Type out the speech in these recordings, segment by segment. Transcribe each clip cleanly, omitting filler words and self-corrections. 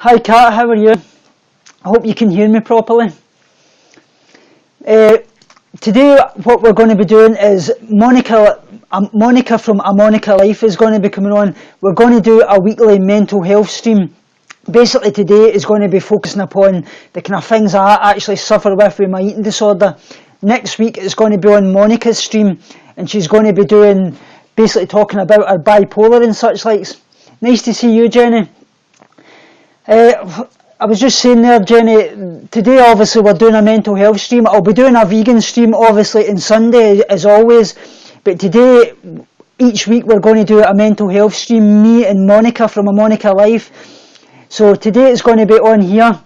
Hi Kat, how are you? I hope you can hear me properly. Today what we're going to be doing is Monica from A Monica Life is going to be coming on. We're going to do a weekly mental health stream. Basically today is going to be focusing upon the kind of things I actually suffer with my eating disorder. Next week it's going to be on Monica's stream, and she's going to be basically talking about her bipolar and such likes. Nice to see you, Jenny. I was just saying there, Jenny, today obviously we're doing a mental health stream. I'll be doing a vegan stream obviously on Sunday as always, but today, each week we're going to do a mental health stream, me and Monica from A Monica Life. So today it's going to be on here,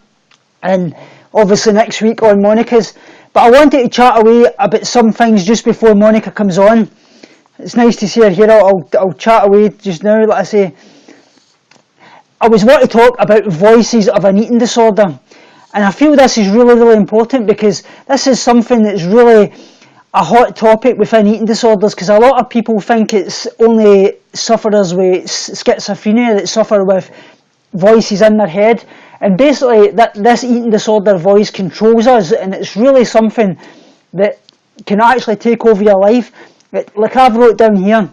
and obviously next week on Monica's. But I wanted to chat away about some things just before Monica comes on. It's nice to see her here. I'll chat away just now, like I say. I was wanting to talk about voices of an eating disorder, and I feel this is really important because this is something that's really a hot topic within eating disorders, because a lot of people think it's only sufferers with schizophrenia that suffer with voices in their head, and basically this eating disorder voice controls us, and it's really something that can actually take over your life. Like I've wrote down here,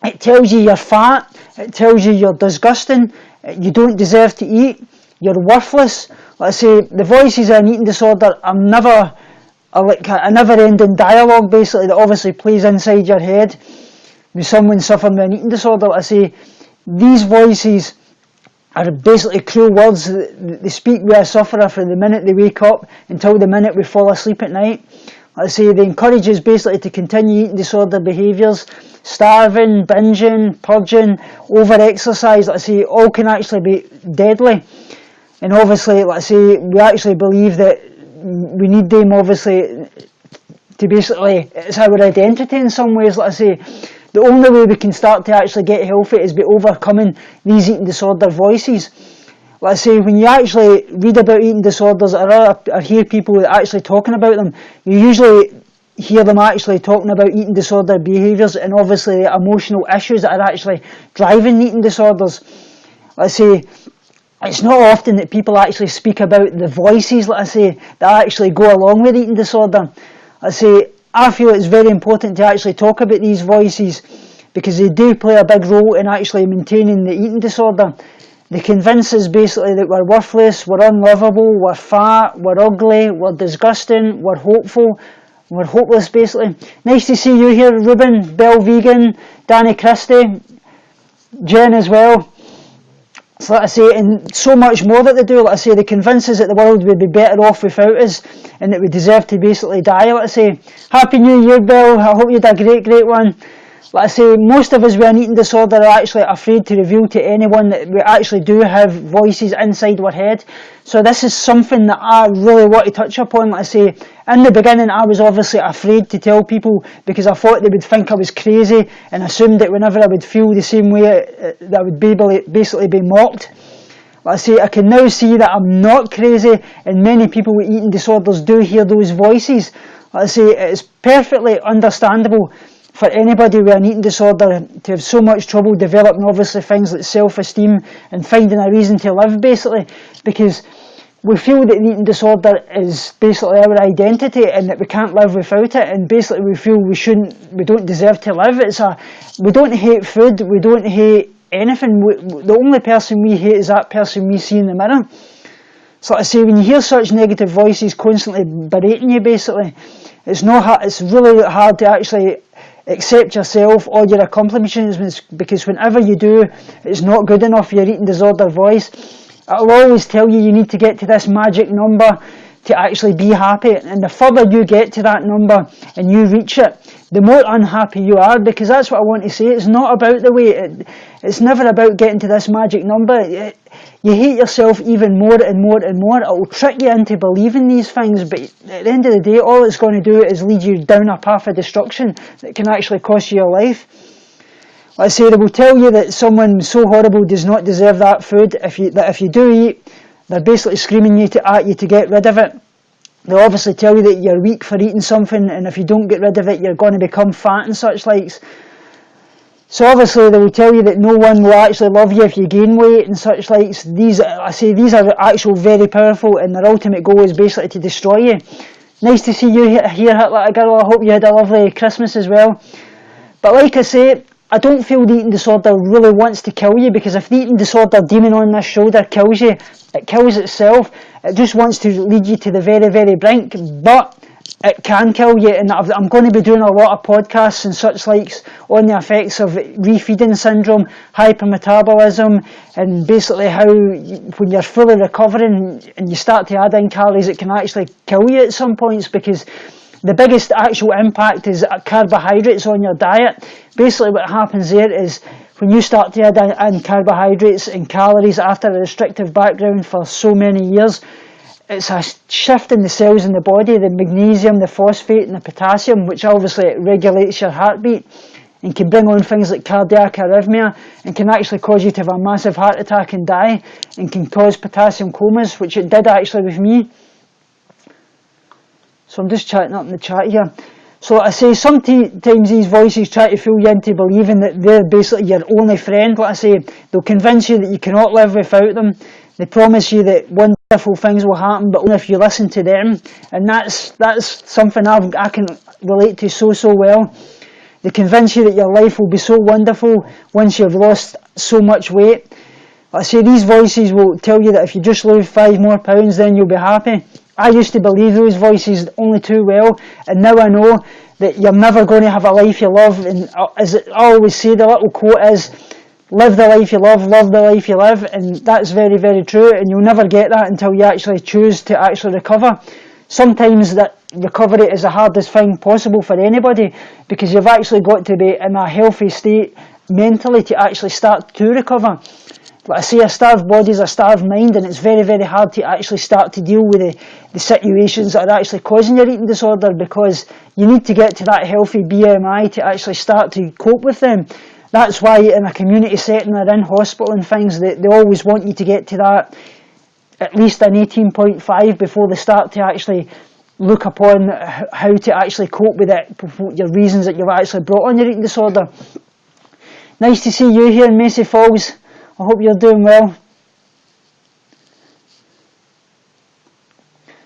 it tells you you're fat, it tells you you're disgusting, you don't deserve to eat, you're worthless. Like I say, the voices of an eating disorder are like a never-ending dialogue basically that obviously plays inside your head with someone suffering with an eating disorder. Like I say, these voices are basically cruel words that they speak with a sufferer from the minute they wake up until the minute we fall asleep at night. Like I say, they encourage us basically to continue eating disorder behaviours. Starving, binging, purging, over-exercise, like I say, all can actually be deadly. And obviously, like I say, we actually believe that we need them obviously to basically, it's our identity in some ways. Like I say, the only way we can start to actually get healthy is by overcoming these eating disorder voices. Like I say, when you actually read about eating disorders or hear people actually talking about them, you usually hear them actually talking about eating disorder behaviours and obviously the emotional issues that are actually driving eating disorders. Like I say, it's not often that people actually speak about the voices, like I say, that actually go along with eating disorder. Like I say, I feel it's very important to actually talk about these voices because they do play a big role in actually maintaining the eating disorder. They convince us basically that we're worthless, we're unlovable, we're fat, we're ugly, we're disgusting, we're hopeful, we're hopeless basically. Nice to see you here, Ruben, Bell Vegan, Danny Christie, Jen as well. So like I say, and so much more that they do. Like I say, they convince us that the world would be better off without us and that we deserve to basically die. Like I say, Happy New Year, Bell. I hope you had a great one. Like I say, most of us with an eating disorder are actually afraid to reveal to anyone that we actually do have voices inside our head. So this is something that I really want to touch upon. Like I say, in the beginning I was obviously afraid to tell people because I thought they would think I was crazy and assumed that whenever I would feel the same way that I would basically be mocked. Like I say, I can now see that I'm not crazy, and many people with eating disorders do hear those voices. Like I say, it's perfectly understandable for anybody with an eating disorder to have so much trouble developing obviously things like self-esteem and finding a reason to live basically, because we feel that an eating disorder is basically our identity and that we can't live without it, and basically we feel we don't deserve to live. We don't hate food, we don't hate anything. The only person we hate is that person we see in the mirror. So like I say, when you hear such negative voices constantly berating you basically, it's really hard to actually accept yourself or your accomplishments, because whenever you do, it's not good enough for your eating disorder voice. It'll always tell you need to get to this magic number to actually be happy, and the further you get to that number and you reach it, the more unhappy you are, because that's what I want to say. It's not about the weight. It's never about getting to this magic number. You hate yourself even more and more and more. It will trick you into believing these things, but at the end of the day, all it's going to do is lead you down a path of destruction that can actually cost you your life. Like I say, they will tell you that someone so horrible does not deserve that food. That if you do eat, they're basically screaming at you to get rid of it. They'll obviously tell you that you're weak for eating something, and if you don't get rid of it, you're going to become fat and such likes. So obviously they will tell you that no one will actually love you if you gain weight and such like. These are actual very powerful, and their ultimate goal is basically to destroy you. Nice to see you here, Hit Like a Girl. I hope you had a lovely Christmas as well. But like I say, I don't feel the eating disorder really wants to kill you, because if the eating disorder demon on this shoulder kills you, it kills itself. It just wants to lead you to the very, very brink. But it can kill you, and I'm going to be doing a lot of podcasts and such likes on the effects of refeeding syndrome, hypermetabolism, and basically how when you're fully recovering and you start to add in calories, it can actually kill you at some points, because the biggest actual impact is carbohydrates on your diet. Basically what happens there is when you start to add in carbohydrates and calories after a restrictive background for so many years, it's a shift in the cells in the body, the magnesium, the phosphate and the potassium, which obviously regulates your heartbeat and can bring on things like cardiac arrhythmia, and can actually cause you to have a massive heart attack and die, and can cause potassium comas, which it did actually with me. So I'm just chatting up in the chat here. So I say sometimes these voices try to fool you into believing that they're basically your only friend. Like I say, they'll convince you that you cannot live without them. They promise you that wonderful things will happen, but only if you listen to them. And that's something I can relate to so well. They convince you that your life will be so wonderful once you've lost so much weight. Like I say, these voices will tell you that if you just lose 5 more pounds, then you'll be happy. I used to believe those voices only too well, and now I know that you're never going to have a life you love. And as I always say, the little quote is, live the life you love the life you live, and that's very, very true, and you'll never get that until you actually choose to actually recover. Sometimes that recovery is the hardest thing possible for anybody, because you've actually got to be in a healthy state mentally to actually start to recover. Like I say, a starved body is a starved mind, and it's very, very hard to actually start to deal with the situations that are actually causing your eating disorder, because you need to get to that healthy BMI to actually start to cope with them. That's why in a community setting or in hospital and things, they always want you to get to that, at least an 18.5 before they start to actually look upon how to actually cope with it, your reasons that you've actually brought on your eating disorder. Nice to see you here in Macy Falls. I hope you're doing well.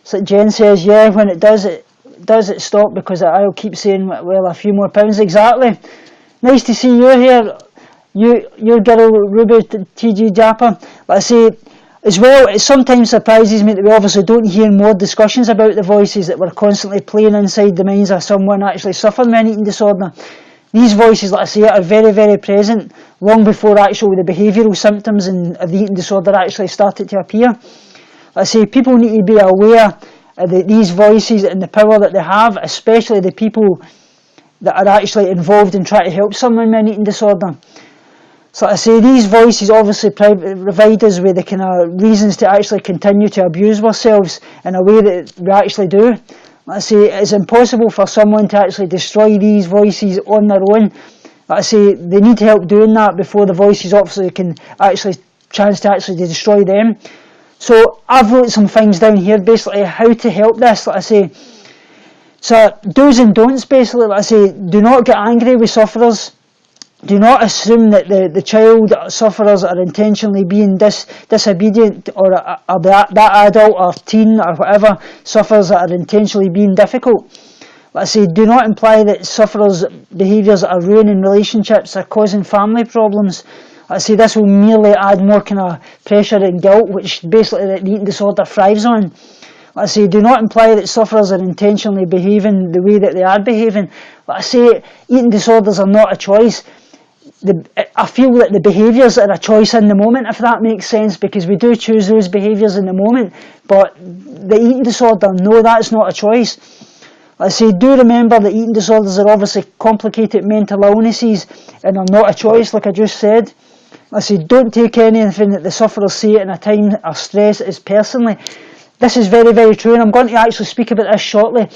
So Jen says, yeah, when it does stop, because I'll keep saying, well, a few more pounds. Exactly. Nice to see you here. Your girl Ruby TG Japper. Like I say, as well, it sometimes surprises me that we obviously don't hear more discussions about the voices that were constantly playing inside the minds of someone actually suffering with an eating disorder. These voices, like I say, are very, very present long before actually the behavioural symptoms of the eating disorder actually started to appear. Like I say, people need to be aware of these voices and the power that they have, especially the people that are actually involved in trying to help someone with an eating disorder. So I say, these voices obviously provide us with the kind of reasons to actually continue to abuse ourselves in a way that we actually do. Like I say, it's impossible for someone to actually destroy these voices on their own. Like I say, they need help doing that before the voices obviously can actually chance to actually destroy them. So I've wrote some things down here, basically how to help this. Like I say, so do's and don'ts, basically. Like I say, do not get angry with sufferers. Do not assume that the child sufferers are intentionally being disobedient, or that adult or teen or whatever suffers are intentionally being difficult. Like I say, do not imply that sufferers' behaviours are ruining relationships or causing family problems. Like I say, this will merely add more kind of pressure and guilt, which basically the eating disorder thrives on. Like I say, do not imply that sufferers are intentionally behaving the way that they are behaving. Like I say, eating disorders are not a choice. I feel that the behaviours are a choice in the moment, if that makes sense, because we do choose those behaviours in the moment, but the eating disorder, no, that's not a choice. Like I say, do remember that eating disorders are obviously complicated mental illnesses and are not a choice, like I just said. Like I say, don't take anything that the sufferers say in a time of stress as personally. This is very, very true, and I'm going to actually speak about this shortly,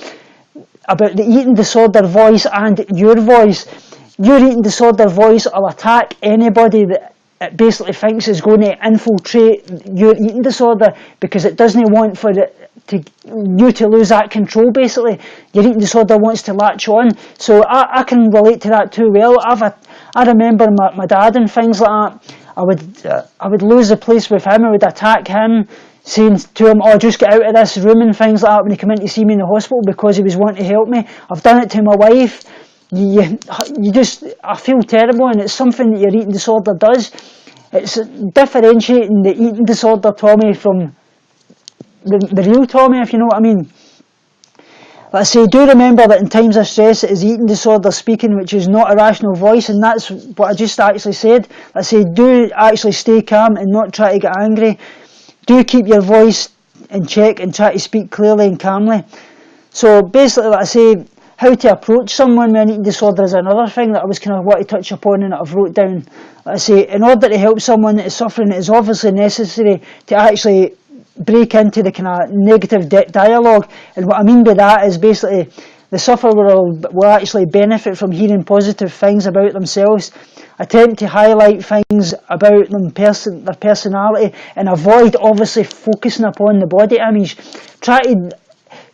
about the eating disorder voice and your voice. Your eating disorder voice will attack anybody that it basically thinks is going to infiltrate your eating disorder, because it doesn't want for it to lose that control. Basically, your eating disorder wants to latch on. So I can relate to that too well. I remember my dad and things like that. I would lose the place with him. I would attack him, saying to him, "Oh, just get out of this room," and things like that when he came in to see me in the hospital because he was wanting to help me. I've done it to my wife. I feel terrible, and it's something that your eating disorder does. It's differentiating the eating disorder Tommy from the real Tommy, if you know what I mean. But I say, do remember that in times of stress it is eating disorder speaking, which is not a rational voice, and that's what I just actually said. I say, do actually stay calm and not try to get angry. Do keep your voice in check and try to speak clearly and calmly. So basically, like I say, how to approach someone with an eating disorder is another thing that I was kind of want to touch upon and that I've wrote down. Like I say, in order to help someone that is suffering, it is obviously necessary to actually break into the kind of negative dialogue. And what I mean by that is basically the sufferer will actually benefit from hearing positive things about themselves, attempt to highlight things about their personality, and avoid obviously focusing upon the body image. Try to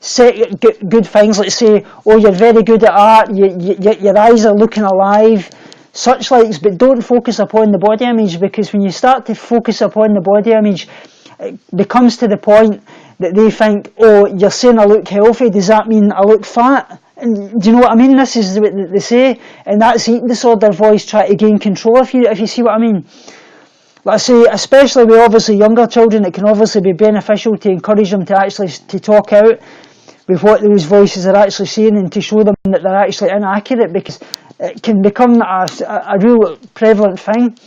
set good things, like say, "Oh, you're very good at art, your eyes are looking alive," such likes, but don't focus upon the body image, because when you start to focus upon the body image, it becomes to the point that they think, "Oh, you're saying I look healthy, does that mean I look fat?" And do you know what I mean? This is what they say, and that's eating disorder voice trying to gain control, if you see what I mean. Like I say, especially with obviously younger children, it can obviously be beneficial to encourage them to talk out with what those voices are actually saying, and to show them that they're actually inaccurate, because it can become a real prevalent thing.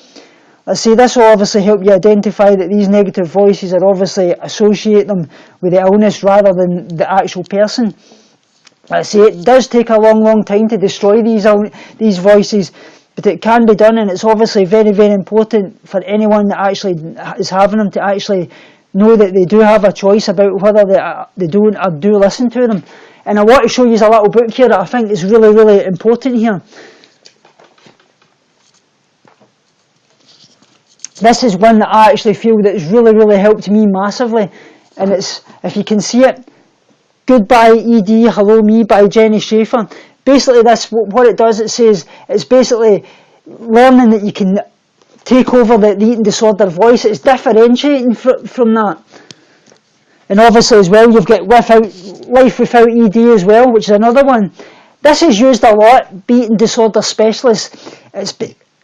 Let's say this will obviously help you identify that these negative voices are obviously associate them with the illness rather than the actual person. Let's say it does take a long time to destroy these voices, but it can be done, and it's obviously very, very important for anyone that actually is having them to actually know that they do have a choice about whether they don't or do listen to them. And I want to show you a little book here that I think is really, really important here. This is one that I actually feel that has really, really helped me massively, and it's, if you can see it, Goodbye ED, Hello Me by Jenny Schaefer. Basically this, what it does, it says, it's basically learning that you can take over the eating disorder voice. It's differentiating from that. And obviously as well, you've got Life Without ED as well, which is another one. This is used a lot, eating disorder specialists.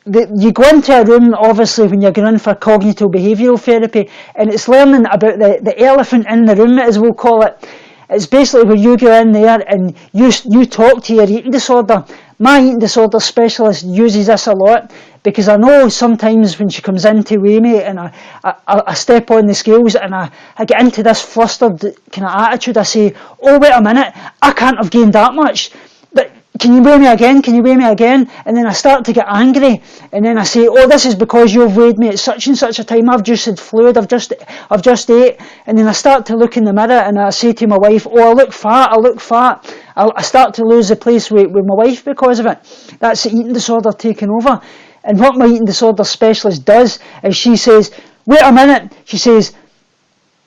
You go into a room, obviously, when you're going in for cognitive behavioural therapy, and it's learning about the elephant in the room, as we'll call it. It's basically where you go in there and you talk to your eating disorder. My eating disorder specialist uses this a lot, because I know sometimes when she comes in to weigh me and I step on the scales and I get into this flustered kind of attitude, I say, "Oh, wait a minute, I can't have gained that much. But can you weigh me again? Can you weigh me again?" And then I start to get angry, and then I say, "Oh, this is because you've weighed me at such and such a time. I've just had fluid. I've just ate." And then I start to look in the mirror and I say to my wife, "Oh, I look fat. I look fat." I start to lose the place with my wife because of it. That's the eating disorder taking over. And what my eating disorder specialist does is she says, "Wait a minute," she says,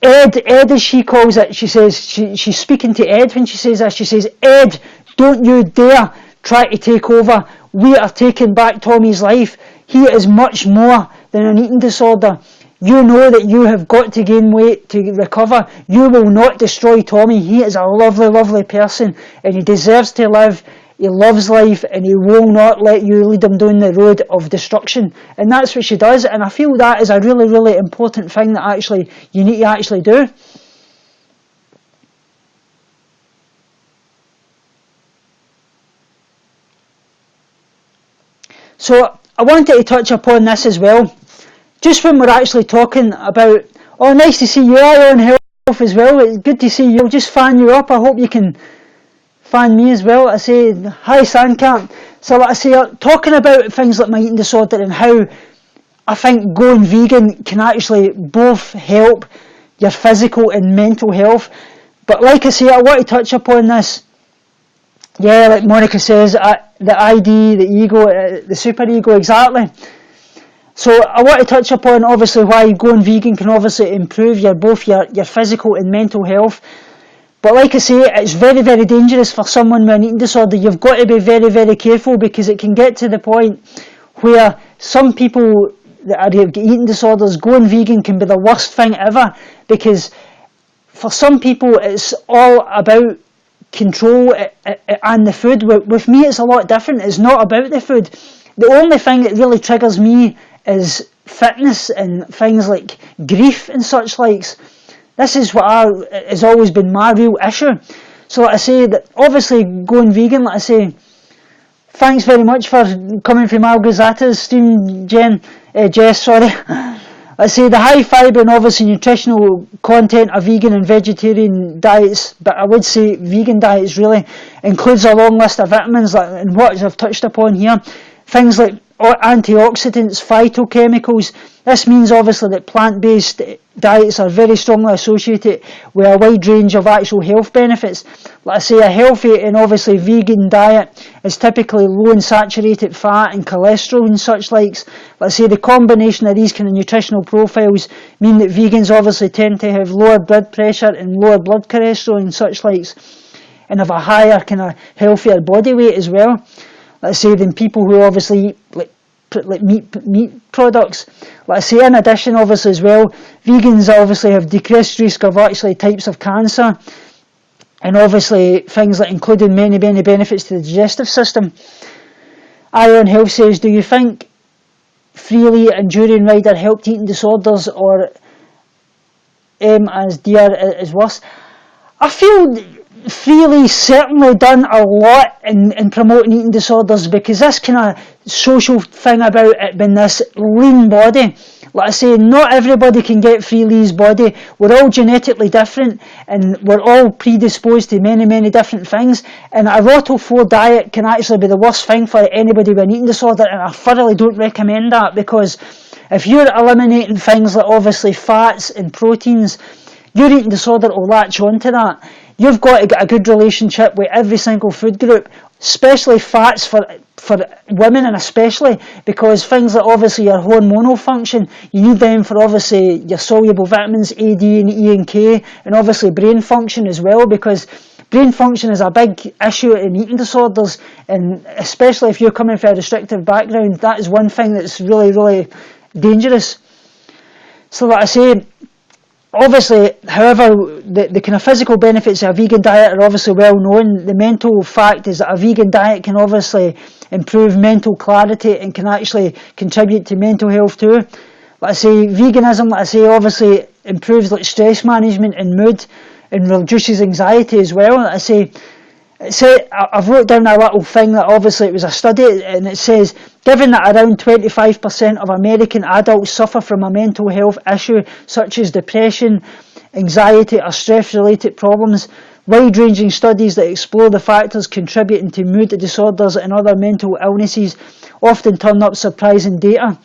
Ed as she calls it, she says, she's speaking to Ed when she says this, she says, "Ed, don't you dare try to take over. We are taking back Tommy's life. He is much more than an eating disorder. You know that you have got to gain weight to recover. You will not destroy Tommy. He is a lovely, lovely person, and he deserves to live. He loves life, and he will not let you lead him down the road of destruction." And that's what she does, and I feel that is a really, really important thing that actually you need to actually do. So I wanted to touch upon this as well. Just when we're actually talking about, oh, nice to see you, Iron Health as well. It's good to see you. I'll just fan you up. I hope you can fan me as well. I say, hi Sandcamp. So like I say, talking about things like my eating disorder and how I think going vegan can actually both help your physical and mental health. But like I say, I want to touch upon this. Yeah, like Monica says, the ID, the ego, the super ego, exactly. So I want to touch upon obviously why going vegan can obviously improve both your physical and mental health. But like I say, it's very, very dangerous for someone with an eating disorder. You've got to be very, very careful, because it can get to the point where some people that are eating disorders, going vegan can be the worst thing ever, because for some people it's all about control and the food. With me it's a lot different. It's not about the food. The only thing that really triggers me is fitness and things like grief and such likes. This is what has always been my real issue. So like I say, that obviously going vegan, like I say, thanks very much for coming from Malgazata's stream, Jess, sorry. I say the high fibre and obviously nutritional content of vegan and vegetarian diets, but I would say vegan diets really includes a long list of vitamins, like, and what I've touched upon here. Things like antioxidants, phytochemicals. This means obviously that plant-based diets are very strongly associated with a wide range of actual health benefits. Like I say, a healthy and obviously vegan diet is typically low in saturated fat and cholesterol and such likes. Like I say, the combination of these kind of nutritional profiles mean that vegans obviously tend to have lower blood pressure and lower blood cholesterol and such likes, and have a higher kind of healthier body weight as well. Let's say than people who obviously eat like meat products. Like I say, in addition, obviously as well, vegans obviously have decreased risk of actually types of cancer, and obviously things like including many benefits to the digestive system. Iron Health says, do you think Freely and Durian Rider helped eating disorders, or as dear is worse? I feel Freely certainly done a lot in promoting eating disorders, because this kind of social thing about it being this lean body. Like I say, not everybody can get Freely's body. We're all genetically different, and we're all predisposed to many different things. And a Roto-4 diet can actually be the worst thing for anybody with an eating disorder, and I thoroughly don't recommend that, because if you're eliminating things like obviously fats and proteins, your eating disorder will latch onto that. You've got to get a good relationship with every single food group, especially fats for women, and especially because things like obviously your hormonal function, you need them for obviously your soluble vitamins A, D and E and K, and obviously brain function as well, because brain function is a big issue in eating disorders, and especially if you're coming from a restrictive background, that is one thing that's really dangerous. So like I say, obviously, however, the kind of physical benefits of a vegan diet are obviously well known. The mental fact is that a vegan diet can obviously improve mental clarity and can actually contribute to mental health too. Like I say, veganism, like I say, obviously improves like stress management and mood, and reduces anxiety as well. Like I say, I've wrote down a little thing that obviously it was a study, and it says, given that around 25% of American adults suffer from a mental health issue such as depression, anxiety or stress-related problems, wide-ranging studies that explore the factors contributing to mood disorders and other mental illnesses often turn up surprising data.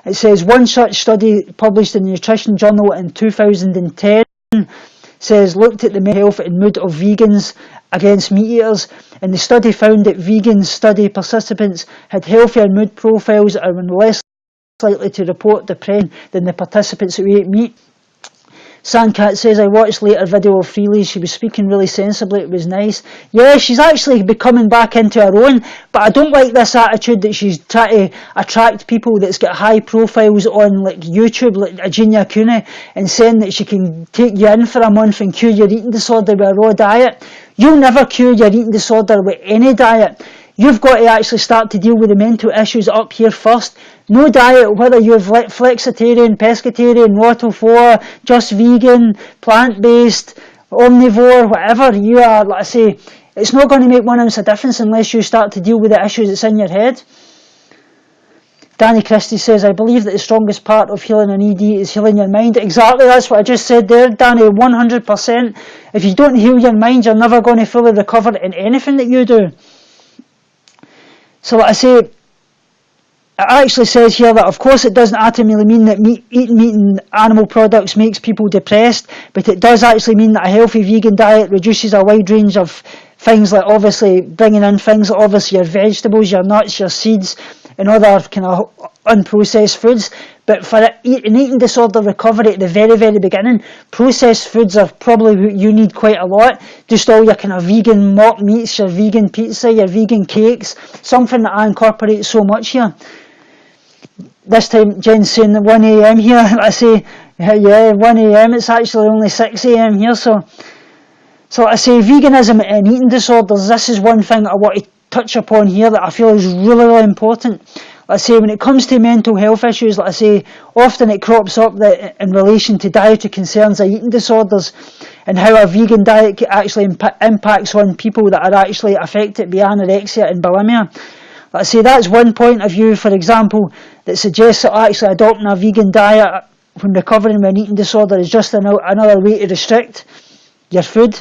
It says one such study published in the Nutrition Journal in 2010 says looked at the mental health and mood of vegans against meat eaters, and the study found that vegan study participants had healthier mood profiles and were less likely to report depression than the participants who ate meat. Sandcat says, I watched later video of Freely, she was speaking really sensibly, it was nice. Yeah, she's actually becoming back into her own, but I don't like this attitude that she's trying to attract people that's got high profiles on like YouTube, like Ajinya Kune, and saying that she can take you in for a month and cure your eating disorder with a raw diet. You'll never cure your eating disorder with any diet. You've got to actually start to deal with the mental issues up here first. No diet, whether you're flexitarian, pescatarian, Roto-4, just vegan, plant-based, omnivore, whatever you are, like I say, it's not going to make 1 ounce of difference unless you start to deal with the issues that's in your head. Danny Christie says, I believe that the strongest part of healing an ED is healing your mind. Exactly, that's what I just said there, Danny, 100%. If you don't heal your mind, you're never going to fully recover in anything that you do. So like I say, it actually says here that of course it doesn't automatically mean that eating meat and animal products makes people depressed, but it does actually mean that a healthy vegan diet reduces a wide range of things, like obviously bringing in things like obviously your vegetables, your nuts, your seeds, and other kind of unprocessed foods. But for an eating disorder recovery at the very, very beginning, processed foods are probably what you need quite a lot. Just all your kind of vegan mock meats, your vegan pizza, your vegan cakes, something that I incorporate so much here. This time Jen's saying that 1 a.m. here. I say, yeah, 1 a.m. It's actually only 6 a.m. here. So I say veganism and eating disorders, this is one thing I want to touch upon here that I feel is really, really important. Like I say, when it comes to mental health issues, like I say, often it crops up that in relation to dietary concerns or eating disorders, and how a vegan diet actually impacts on people that are actually affected by anorexia and bulimia. Like I say, that's one point of view, for example, that suggests that actually adopting a vegan diet when recovering from an eating disorder is just another way to restrict your food.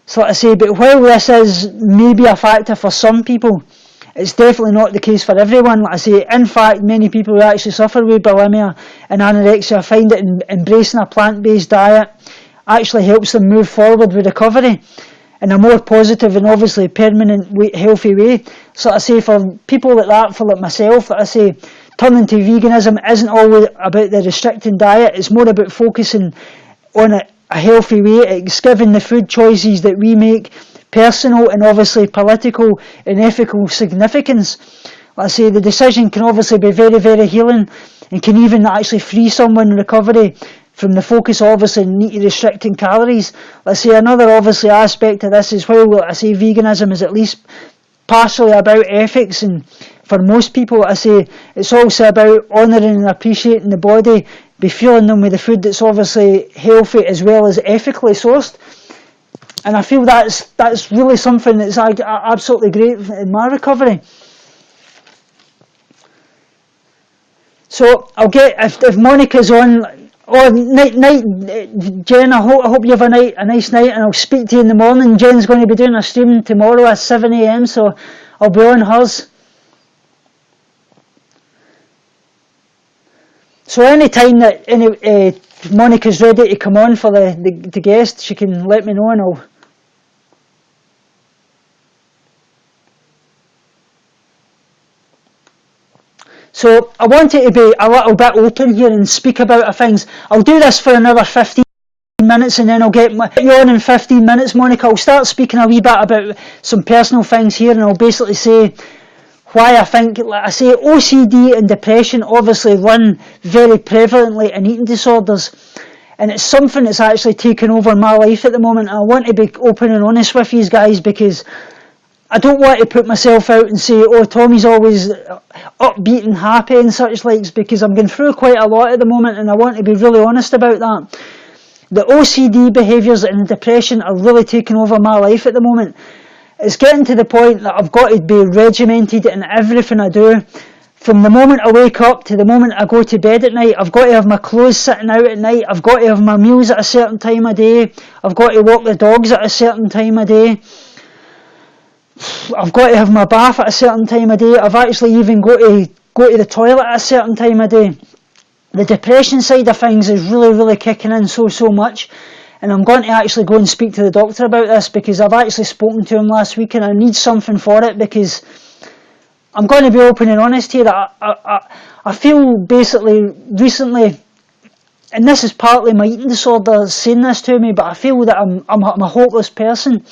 So like I say, but while this is maybe a factor for some people, it's definitely not the case for everyone. Like I say, in fact, many people who actually suffer with bulimia and anorexia find that embracing a plant-based diet actually helps them move forward with recovery in a more positive and obviously permanent healthy way. So I say, for people like that, for like myself, I say, turning to veganism isn't always about the restricting diet. It's more about focusing on a healthy way. It's giving the food choices that we make personal and obviously political and ethical significance. Like I say, the decision can obviously be very, very healing, and can even actually free someone in recovery from the focus obviously on restricting calories. Like I say, another obviously aspect of this is, well, I say veganism is at least partially about ethics, and for most people, I say, it's also about honouring and appreciating the body, be fueling them with the food that's obviously healthy as well as ethically sourced. And I feel that's really something that's absolutely great in my recovery. So I'll get, if Monica's on, night, Jen, I hope you have a nice night, and I'll speak to you in the morning. Jen's going to be doing a stream tomorrow at 7 a.m, so I'll be on hers. So any time that Monica's ready to come on for the guest, she can let me know, and I'll... So I wanted to be a little bit open here and speak about things. I'll do this for another 15 minutes, and then I'll get you on in 15 minutes, Monica. I'll start speaking a wee bit about some personal things here, and I'll basically say why I think, like I say, OCD and depression obviously run very prevalently in eating disorders, and it's something that's actually taken over my life at the moment. I want to be open and honest with you guys, because I don't want to put myself out and say, oh, Tommy's always upbeat and happy and such likes, because I'm going through quite a lot at the moment, and I want to be really honest about that. The OCD behaviours and the depression are really taking over my life at the moment. It's getting to the point that I've got to be regimented in everything I do. From the moment I wake up to the moment I go to bed at night, I've got to have my clothes sitting out at night, I've got to have my meals at a certain time of day, I've got to walk the dogs at a certain time of day, I've got to have my bath at a certain time of day, I've actually even got to go to the toilet at a certain time of day. The depression side of things is really, really kicking in so much. And I'm going to actually go and speak to the doctor about this, because I've actually spoken to him last week, and I need something for it, because I'm going to be open and honest here. I feel basically recently, and this is partly my eating disorder saying this to me, but I feel that I'm a hopeless person.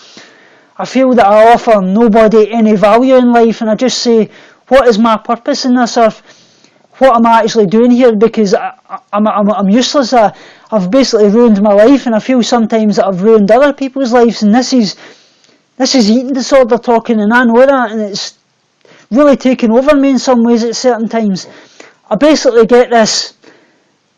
I feel that I offer nobody any value in life, and I just say, what is my purpose in this earth? What am I actually doing here? Because I'm useless. I've basically ruined my life, and I feel sometimes that I've ruined other people's lives, and this is eating disorder talking, and I know that, and it's really taken over me in some ways at certain times. I basically get this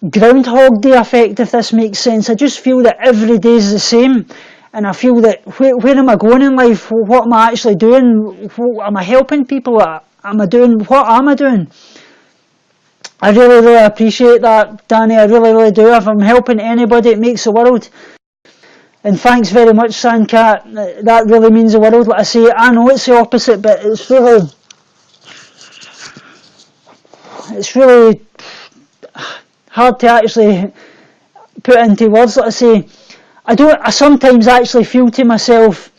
Groundhog Day effect, if this makes sense. I just feel that every day is the same, and I feel that where am I going in life? What am I actually doing? Am I helping people? What am I doing? I really, really appreciate that, Danny. I really, really do. If I'm helping anybody, it makes the world. And thanks very much, Sandcat. That really means the world. Like I say, I know it's the opposite, but it's really hard to actually put into words. Like I say, I sometimes actually feel to myself,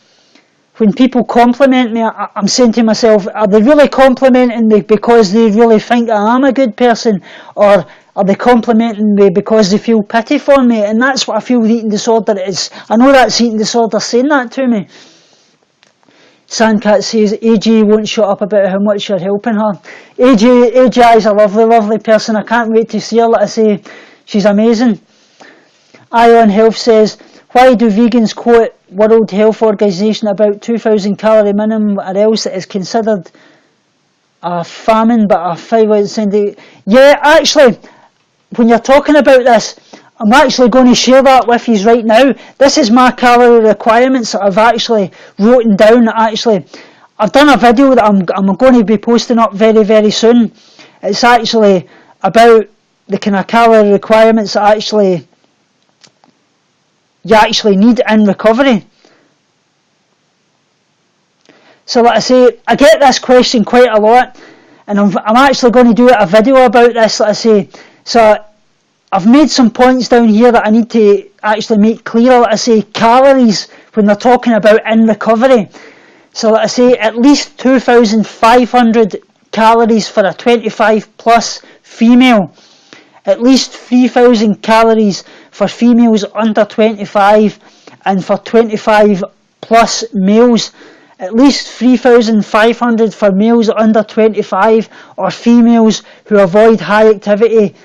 when people compliment me, I'm saying to myself, are they really complimenting me because they really think that I'm a good person, or are they complimenting me because they feel pity for me? And that's what I feel the eating disorder is. I know that's eating disorder saying that to me. Sandcat says, AJ won't shut up about how much you're helping her. AJ is a lovely, lovely person. I can't wait to see her. Like I say, she's amazing. Ion Health says, why do vegans quote World Health Organization about 2,000 calorie minimum, or else it is considered a famine, but a 5 Yeah, actually, when you're talking about this, I'm actually going to share that with you right now. This is my calorie requirements that I've actually written down. I've done a video that I'm going to be posting up very, very soon. It's actually about the kind of calorie requirements that you actually need in recovery. So like I say, I get this question quite a lot, and I'm actually going to do a video about this, like I say. So I've made some points down here that I need to actually make clear. Like I say, calories when they're talking about in recovery. So like I say, at least 2,500 calories for a 25 plus female. At least 3,000 calories for females under 25, and for 25 plus males. At least 3,500 for males under 25 or females who avoid high activity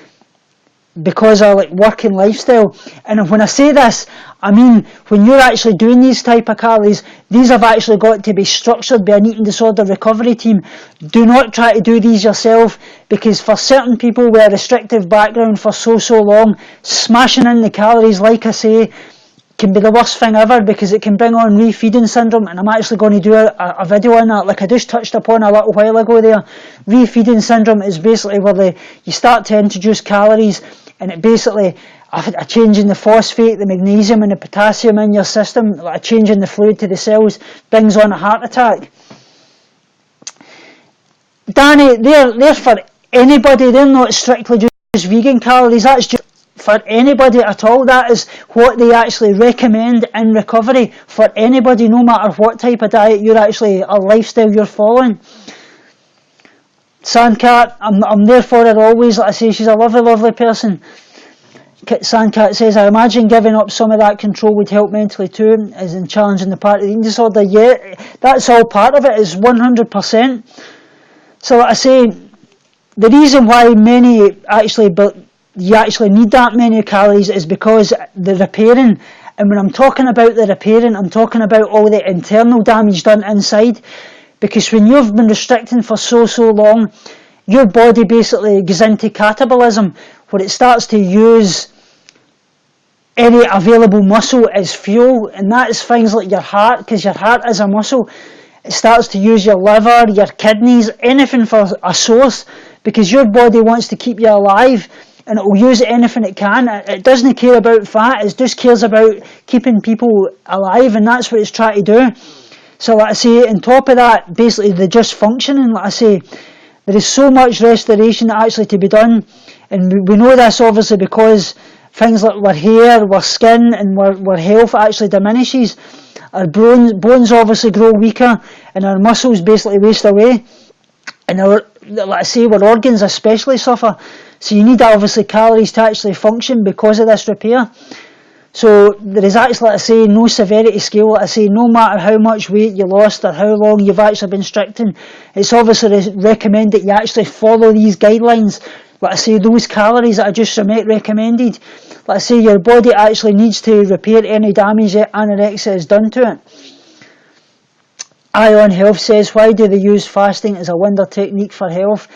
because of like working lifestyle. And when I say this, I mean when you're actually doing these type of calories, these have actually got to be structured by an eating disorder recovery team. Do not try to do these yourself, because for certain people with a restrictive background for so long, smashing in the calories, like I say, can be the worst thing ever, because it can bring on refeeding syndrome, and I'm actually going to do a video on that, like I just touched upon a little while ago there. Refeeding syndrome is basically where you start to introduce calories, and it basically a change in the phosphate, the magnesium and the potassium in your system, like a change in the fluid to the cells, brings on a heart attack. Danny, they're for anybody. They're not strictly just vegan calories. That's just for anybody at all. That is what they actually recommend in recovery for anybody, no matter what type of diet you're actually, or lifestyle you're following. Sandcat, I'm there for her always. Like I say, she's a lovely, lovely person. Sandcat says, I imagine giving up some of that control would help mentally too, as in challenging the part of the eating disorder. Yeah, that's all part of it, is 100%. So like I say, the reason why you actually need that many calories is because the repairing. And when I'm talking about the repairing, I'm talking about all the internal damage done inside. Because when you've been restricting for so long, your body basically goes into catabolism, where it starts to use any available muscle as fuel, and that is things like your heart, because your heart is a muscle. It starts to use your liver, your kidneys, anything for a source, because your body wants to keep you alive, and it will use anything it can. It doesn't care about fat, it just cares about keeping people alive, and that's what it's trying to do. So like I say, on top of that, basically the just functioning, like I say, there is so much restoration actually to be done, and we know this obviously because things like our hair, our skin and our health actually diminishes. Our bones obviously grow weaker, and our muscles basically waste away, and like I say, our organs especially suffer. So you need obviously calories to actually function because of this repair. So there is actually, like I say, no severity scale. Like I say, no matter how much weight you lost or how long you've actually been restricting, it's obviously recommended that you actually follow these guidelines. Like I say, those calories that I just recommended. Like I say, your body actually needs to repair any damage that anorexia has done to it. Ion Health says, why do they use fasting as a wonder technique for health?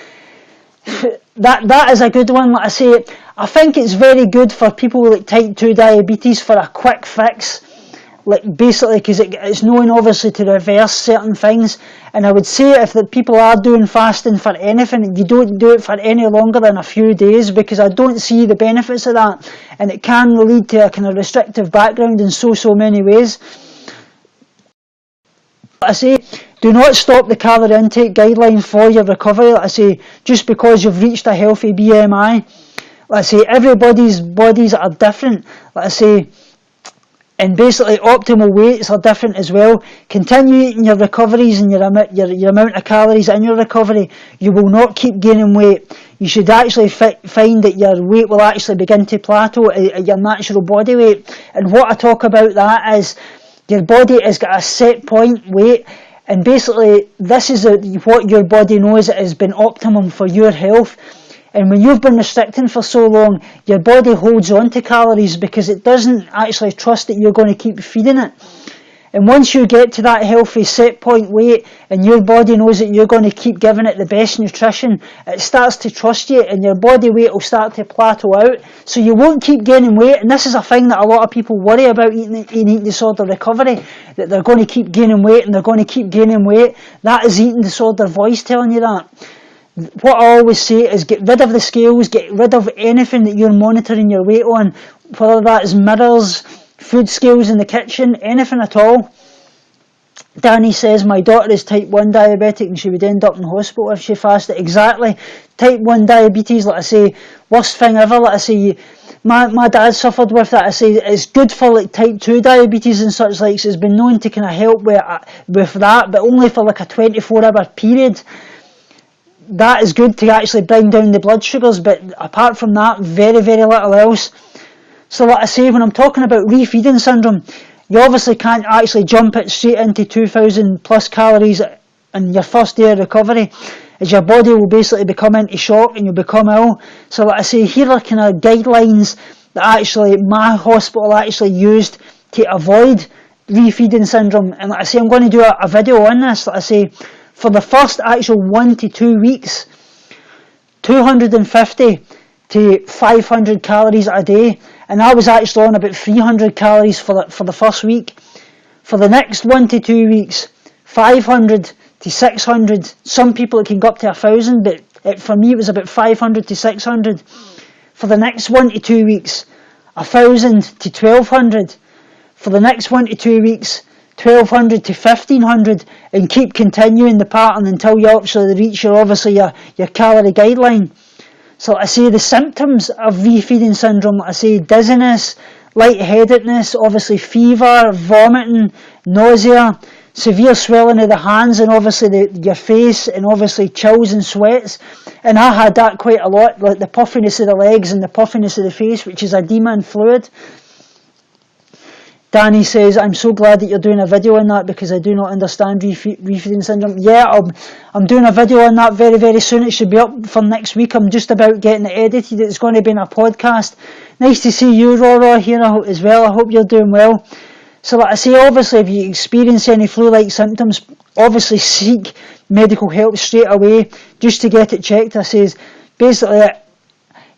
That is a good one. Like I say, I think it's very good for people with type 2 diabetes for a quick fix, like basically because it's known obviously to reverse certain things. And I would say if the people are doing fasting for anything, you don't do it for any longer than a few days, because I don't see the benefits of that, and it can lead to a kind of restrictive background in so many ways. Like I say, do not stop the calorie intake guideline for your recovery. Like I say, just because you've reached a healthy BMI. Like I say, everybody's bodies are different. Like I say, And basically optimal weights are different as well. Continue eating your recoveries and your amount of calories in your recovery. You will not keep gaining weight. You should actually find that your weight will actually begin to plateau at your natural body weight. And what I talk about that is your body has got a set point weight, and basically this is what your body knows has been optimum for your health. And when you've been restricting for so long, your body holds on to calories because it doesn't actually trust that you're going to keep feeding it. And once you get to that healthy set point weight and your body knows that you're going to keep giving it the best nutrition, it starts to trust you, and your body weight will start to plateau out. So you won't keep gaining weight. And this is a thing that a lot of people worry about in eating disorder recovery, that they're going to keep gaining weight and they're going to keep gaining weight. That is eating disorder voice telling you that. What I always say is get rid of the scales, get rid of anything that you're monitoring your weight on, whether that is mirrors, food scales in the kitchen, anything at all. Danny says, my daughter is type 1 diabetic and she would end up in hospital if she fasted. Exactly. Type 1 diabetes, like I say, worst thing ever. Like I say, my dad suffered with that. I say it's good for like type 2 diabetes and such like. So it's been known to kind of help with that, but only for like a 24-hour period. That is good to actually bring down the blood sugars, but apart from that, very, very little else. So like I say, when I'm talking about refeeding syndrome, you obviously can't actually jump it straight into 2,000 plus calories in your first day of recovery, as your body will basically become into shock and you'll become ill. So like I say, here are kind of guidelines that actually my hospital actually used to avoid refeeding syndrome. And like I say, I'm going to do a video on this. Like I say, for the first actual 1 to 2 weeks, 250 to 500 calories a day, and I was actually on about 300 calories for the first week. For the next 1 to 2 weeks, 500 to 600. Some people it can go up to 1,000, but for me it was about 500 to 600. For the next 1 to 2 weeks, 1,000 to 1,200. For the next 1 to 2 weeks, 1,200 to 1,500, and keep continuing the pattern until you actually reach your calorie guideline. So I say the symptoms of refeeding syndrome, I say dizziness, lightheadedness, obviously fever, vomiting, nausea, severe swelling of the hands and obviously your face, and obviously chills and sweats. And I had that quite a lot, like the puffiness of the legs and the puffiness of the face, which is edema and fluid. Danny says, I'm so glad that you're doing a video on that because I do not understand refeeding syndrome. Yeah, I'm doing a video on that very, very soon. It should be up for next week. I'm just about getting it edited. It's going to be in a podcast. Nice to see you, Rora, here as well. I hope you're doing well. So like I say, obviously, if you experience any flu-like symptoms, obviously seek medical help straight away just to get it checked. I says, basically,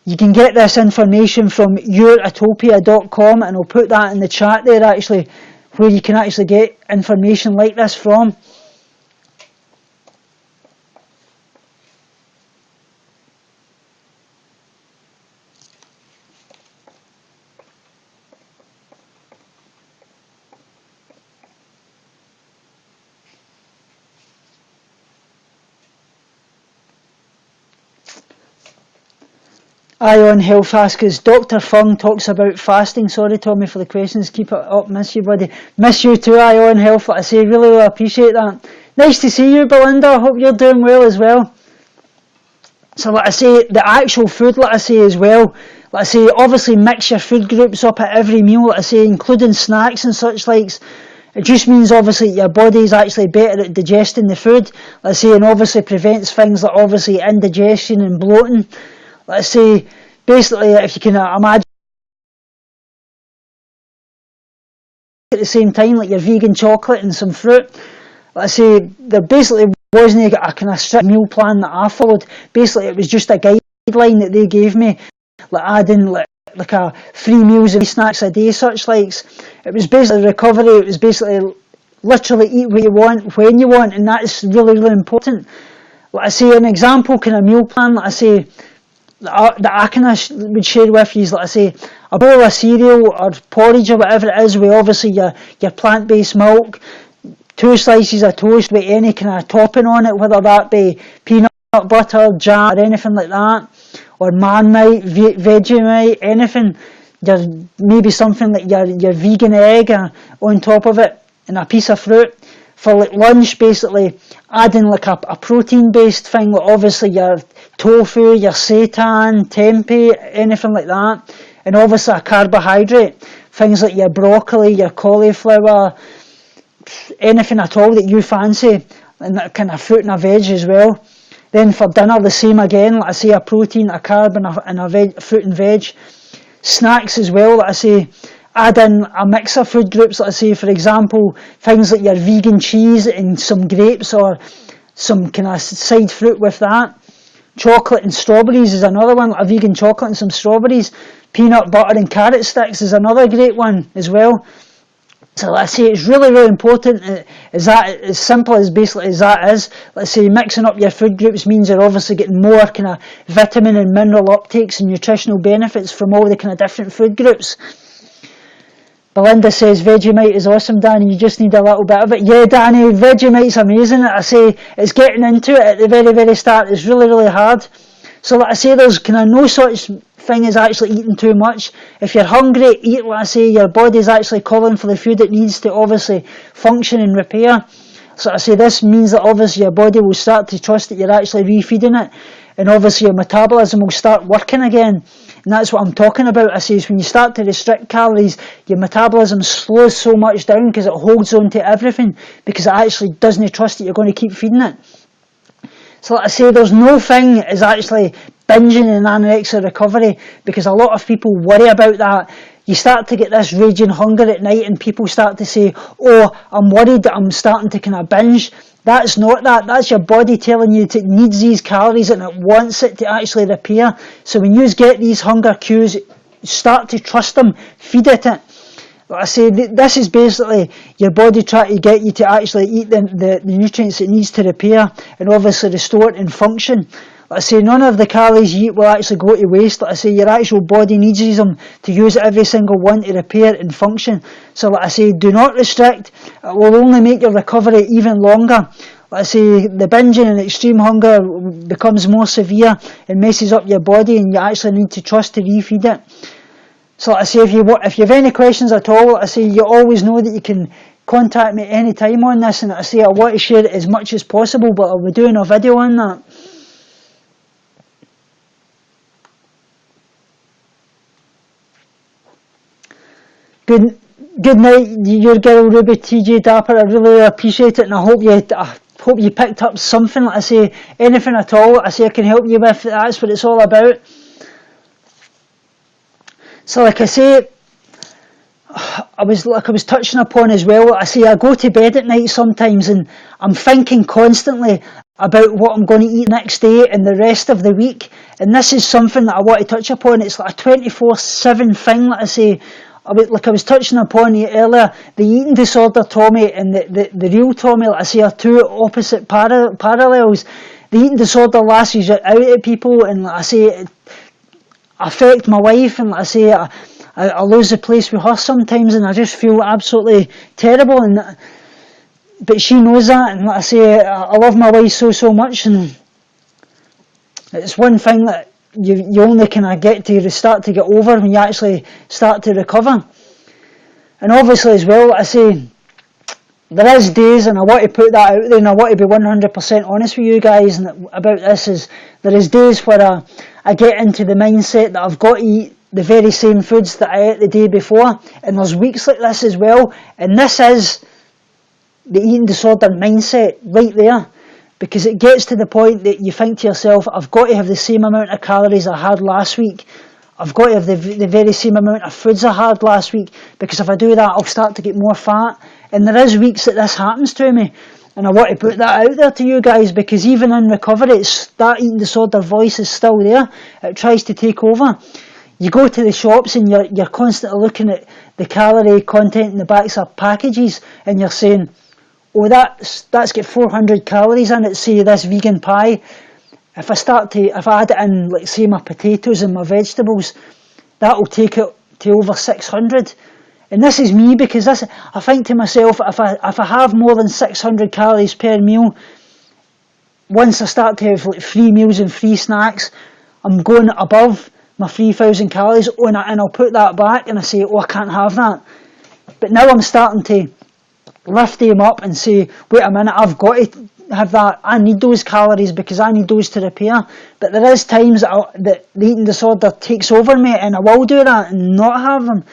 you can get this information from youratopia.com, and I'll put that in the chat there actually, where you can actually get information like this from. Ion Health asks, Dr. Fung talks about fasting. Sorry, Tommy, for the questions. Keep it up. Miss you, buddy. Miss you too, Ion Health. Like I say, really appreciate that. Nice to see you, Belinda. I hope you're doing well as well. So, like I say, the actual food, like I say, as well. Like I say, obviously mix your food groups up at every meal, like I say, including snacks and such likes. It just means, obviously, your body is actually better at digesting the food. Like I say, and obviously prevents things like, obviously, indigestion and bloating. Let's say, basically, if you can imagine at the same time, like your vegan chocolate and some fruit. Let's say, there basically wasn't a kind of strict meal plan that I followed. Basically, it was just a guideline that they gave me, like adding like a 3 meals and 3 snacks a day, such likes. It was basically recovery. It was basically literally eat what you want, when you want, and that's really, really important. Like I say, an example kind of meal plan, like I say, that I kind of would share with you is, like I say, a bowl of cereal or porridge or whatever it is with obviously your plant-based milk, 2 slices of toast with any kind of topping on it, whether that be peanut butter, jam or anything like that, or Marmite, Vegemite, anything. maybe something like your vegan egg on top of it, and a piece of fruit. For like lunch, basically adding like a protein based thing, like obviously your tofu, your seitan, tempeh, anything like that, and obviously a carbohydrate, things like your broccoli, your cauliflower, anything at all that you fancy, and that kind of fruit and a veg as well. Then for dinner, the same again, like I say, a protein, a carb, and a veg, fruit and veg. Snacks as well, like I say, add in a mix of food groups, like I say, for example, things like your vegan cheese and some grapes or some kind of side fruit with that. Chocolate and strawberries is another one, like a vegan chocolate and some strawberries. Peanut butter and carrot sticks is another great one as well. So let's say it's really, really important. Is that as simple as basically as that is? Let's say mixing up your food groups means you're obviously getting more kind of vitamin and mineral uptakes and nutritional benefits from all the kind of different food groups. Belinda says Vegemite is awesome, Danny. You just need a little bit of it. Yeah, Danny, Vegemite's amazing. I say it's getting into it at the very, very start. It's really, really hard. So like I say, there's kind of no such thing as actually eating too much. If you're hungry, eat. Like I say, your body's actually calling for the food it needs to obviously function and repair. So I say this means that obviously your body will start to trust that you're actually refeeding it, and obviously your metabolism will start working again. And that's what I'm talking about. I say is when you start to restrict calories, your metabolism slows so much down because it holds on to everything, because it actually doesn't trust that you're going to keep feeding it. So like I say, there's no thing as actually binging and anorexia recovery, because a lot of people worry about that. You start to get this raging hunger at night and people start to say, oh, I'm worried that I'm starting to kind of binge. That's not that. That's your body telling you that it needs these calories and it wants it to actually repair. So when you get these hunger cues, start to trust them, feed it. Like I say, this is basically your body trying to get you to actually eat the nutrients it needs to repair and obviously restore it and function. Like I say, none of the calories you eat will actually go to waste. Like I say, your actual body needs them to use every single one to repair and function. So like I say, do not restrict. It will only make your recovery even longer. Like I say, the binging and extreme hunger becomes more severe and messes up your body, and you actually need to trust to refeed it. So like I say, if you have any questions at all, like I say, you always know that you can contact me any time on this, and like I say, I want to share it as much as possible, but I'll be doing a video on that. Good night, your girl Ruby TJ Dapper. I really appreciate it, and I hope you picked up something. Like I say, anything at all, like I say, I can help you with. That's what it's all about. So like I say, I was touching upon as well, like I say, I go to bed at night sometimes and I'm thinking constantly about what I'm going to eat next day and the rest of the week, and this is something that I want to touch upon. It's like a 24/7 thing. Like I say, I was touching upon it earlier, the eating disorder Tommy and the real Tommy, like I say, are two opposite parallels. The eating disorder lashes out at people, and like I say, it affect my wife, and like I say, I lose the place with her sometimes, and I just feel absolutely terrible. But she knows that, and like I say, I love my wife so much, and it's one thing that you only kind of get to start to get over when you actually start to recover. And obviously as well, like I say, there is days, and I want to put that out there, and I want to be 100% honest with you guys about this, is there is days where I get into the mindset that I've got to eat the very same foods that I ate the day before, and there's weeks like this as well, and this is the eating disorder mindset right there, because it gets to the point that you think to yourself, I've got to have the same amount of calories I had last week, I've got to have the very same amount of foods I had last week, because if I do that I'll start to get more fat. And there is weeks that this happens to me, and I want to put that out there to you guys, because even in recovery, that eating disorder voice is still there. It tries to take over. You go to the shops and you're constantly looking at the calorie content in the backs of packages, and you're saying, oh, that's got 400 calories in it, say this vegan pie. If I add it in, like say my potatoes and my vegetables, that will take it to over 600. And this is me, because I think to myself, if I have more than 600 calories per meal, once I start to have like 3 meals and 3 snacks, I'm going above my 3,000 calories, and I'll put that back, and I say, oh, I can't have that. But now I'm starting to lift them up and say, wait a minute, I've got to have that. I need those calories because I need those to repair. But there is times that the eating disorder takes over me, and I will do that and not have them.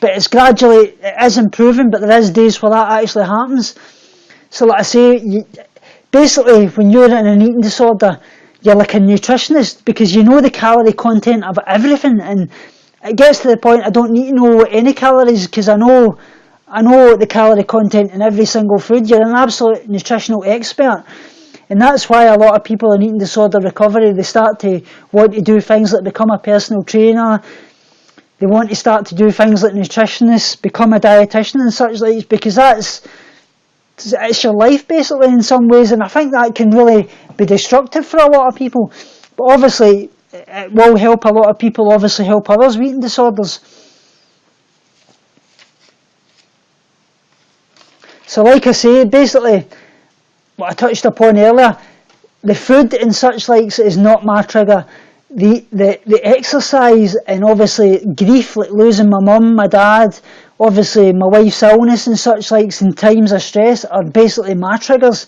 But it's gradually, it is improving, but there is days where that actually happens. So like I say, basically when you're in an eating disorder, you're like a nutritionist because you know the calorie content of everything, and it gets to the point I don't need to know any calories because I know the calorie content in every single food. You're an absolute nutritional expert. And that's why a lot of people in eating disorder recovery, they start to want to do things like become a personal trainer. They want to start to do things like nutritionists, become a dietitian and such like, because it's your life basically in some ways, and I think that can really be destructive for a lot of people. But obviously it will help a lot of people, obviously help others with eating disorders. So like I say, basically what I touched upon earlier, the food and such likes is not my trigger. The exercise and obviously grief, like losing my mum, my dad, obviously my wife's illness and such likes, and times of stress are basically my triggers.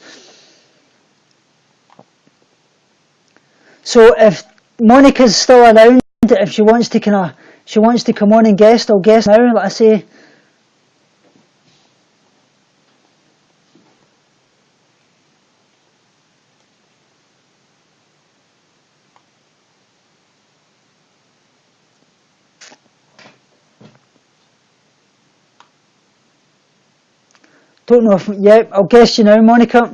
So if Monica's still around, if she wants to come on and guest, I'll guest now, like I say. Don't know if, yeah, I'll guess you now, Monica.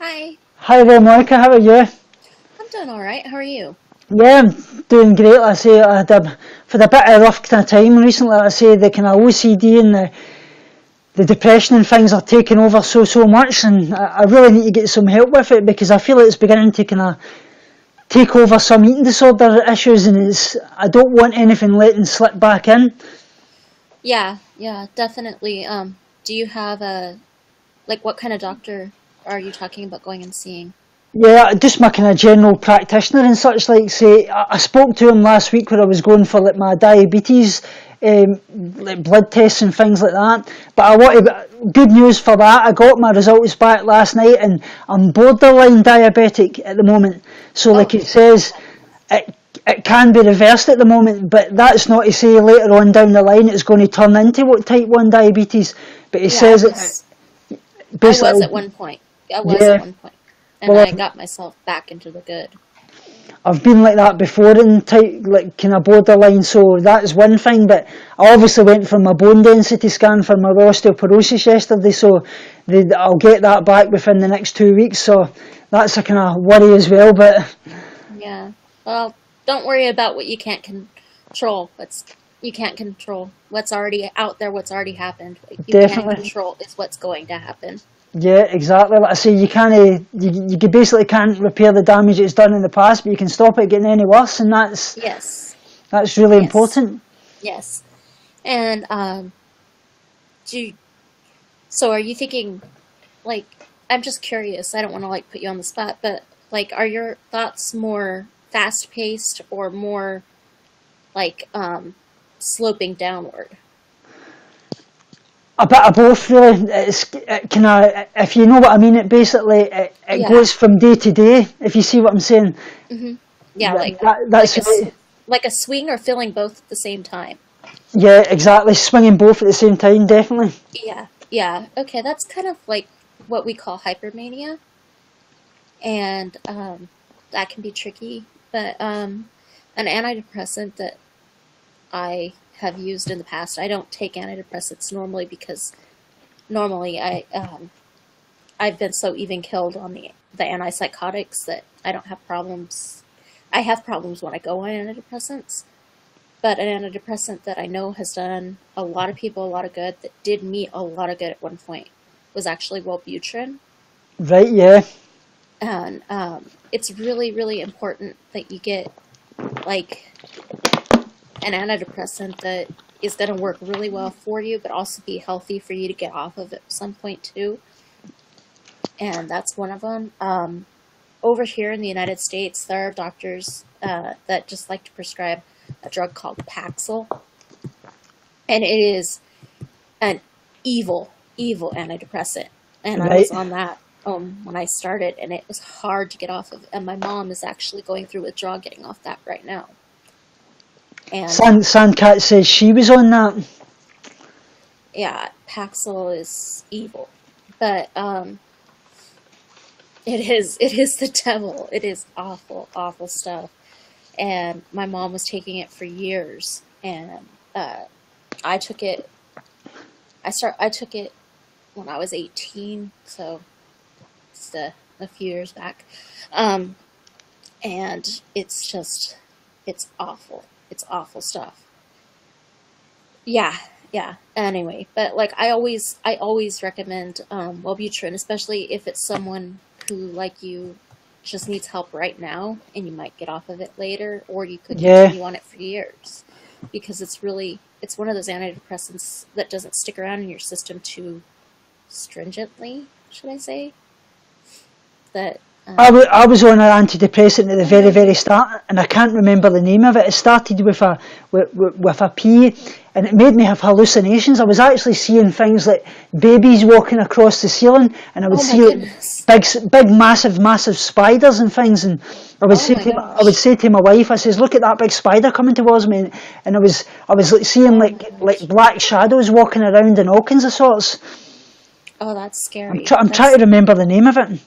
Hi. Hi there, Monica, how are you? I'm doing alright. How are you? Yeah, I'm doing great. Like I say, I had for a bit of rough kind of time recently. Like I say, the kind of OCD and the depression and things are taking over so much, and I really need to get some help with it because I feel it's beginning to kind of take over some eating disorder issues, and I don't want anything letting slip back in. Yeah, definitely. Do you have what kind of doctor are you talking about going and seeing? Yeah, just my kind of general practitioner and such like. Say, I spoke to him last week when I was going for like my diabetes, like blood tests and things like that. But good news for that. I got my results back last night, and I'm borderline diabetic at the moment. So, like it says, it can be reversed at the moment, but that's not to say later on down the line it's going to turn into what type 1 diabetes. But it says I was at one point. And well, I got myself back into the good. I've been like that before in type, like kind of borderline, so that's one thing. But I obviously went for my bone density scan for my osteoporosis yesterday, so I'll get that back within the next 2 weeks. So that's a kind of worry as well. But yeah, well, don't worry about what you can't control. You can't control what's already out there, what's already happened. What you definitely can control is what's going to happen. Yeah, exactly. Like I say, you basically can't repair the damage it's done in the past, but you can stop it getting any worse, and that's really important. Yes, and so are you thinking, like, I'm just curious. I don't want to like put you on the spot, but like, are your thoughts more fast paced or more like sloping downward? A bit of both, really. It kind of, if you know what I mean, it basically it goes from day to day. If you see what I'm saying. Mm-hmm. Yeah, that's like a swing or feeling both at the same time. Yeah, exactly. Swinging both at the same time, definitely. Yeah. Okay, that's kind of like what we call hypermania, and that can be tricky. But an antidepressant that I have used in the past. I don't take antidepressants normally because normally I've been so even killed on the antipsychotics that I don't have problems. I have problems when I go on antidepressants, but an antidepressant that I know has done a lot of people a lot of good, that did me a lot of good at one point, was actually Wellbutrin. Right. Yeah. And it's really, really important that you get like an antidepressant that is going to work really well for you, but also be healthy for you to get off of at some point too. And that's one of them. Over here in the United States, there are doctors that just like to prescribe a drug called Paxil. And it is an evil antidepressant. And I was on that when I started, and it was hard to get off of. And my mom is actually going through withdrawal getting off that right now. And Sandcat says she was on that. Yeah, Paxil is evil. But it is the devil. It is awful stuff. And my mom was taking it for years, and I took it when I was 18, so it's a few years back. And it's awful. It's awful stuff. Yeah. Anyway, but like I always recommend Wellbutrin, especially if it's someone who, like you, just needs help right now, and you might get off of it later, or you could continue on it for years, because it's one of those antidepressants that doesn't stick around in your system too stringently, should I say? That I was on an antidepressant at the very start, and I can't remember the name of it. It started with a P, and it made me have hallucinations. I was actually seeing things like babies walking across the ceiling, and I would see big massive spiders and things. And I would say to my wife, I says, "Look at that big spider coming towards me," and I was like seeing like black shadows walking around and all kinds of sorts. Oh, that's scary. I'm trying to remember the name of it.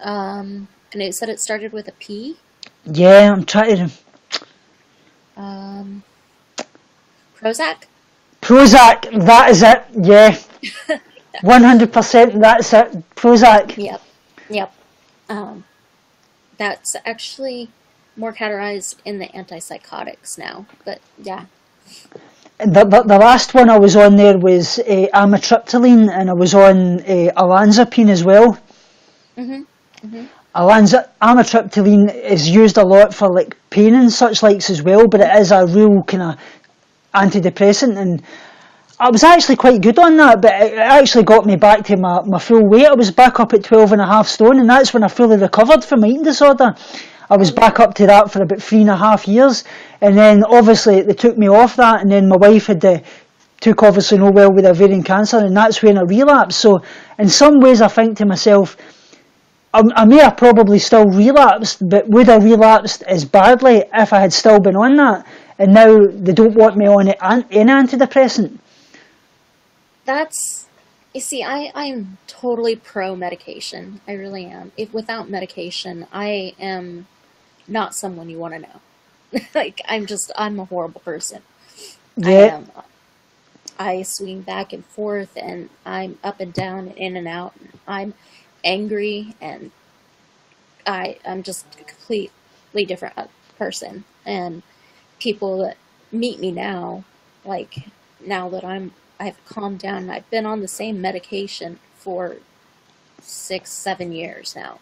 And it said it started with a P? Yeah, I'm trying to... Prozac? Prozac, that is it, yeah. 100%, that's it, Prozac. Yep. That's actually more categorized in the antipsychotics now, but yeah. The last one I was on there was amitriptyline, and I was on olanzapine as well. Amitriptyline is used a lot for like pain and such likes as well, but it is a real kind of antidepressant, and I was actually quite good on that, but it actually got me back to my full weight. I was back up at 12.5 stone, and that's when I fully recovered from my eating disorder. I was back up to that for about 3.5 years, and then obviously they took me off that, and then my wife had took obviously no well with ovarian cancer, and that's when I relapsed. So in some ways I think to myself, I may have probably still relapsed, but would I relapsed as badly if I had still been on that? And now they don't want me on any antidepressant. You see, I'm totally pro medication. I really am. If without medication, I am not someone you want to know. Like, I'm a horrible person. Yeah. I swing back and forth, and I'm up and down and in and out, and I'm angry, and I'm just a completely different person. And people that meet me now, like now that I've calmed down, and I've been on the same medication for 6-7 years now.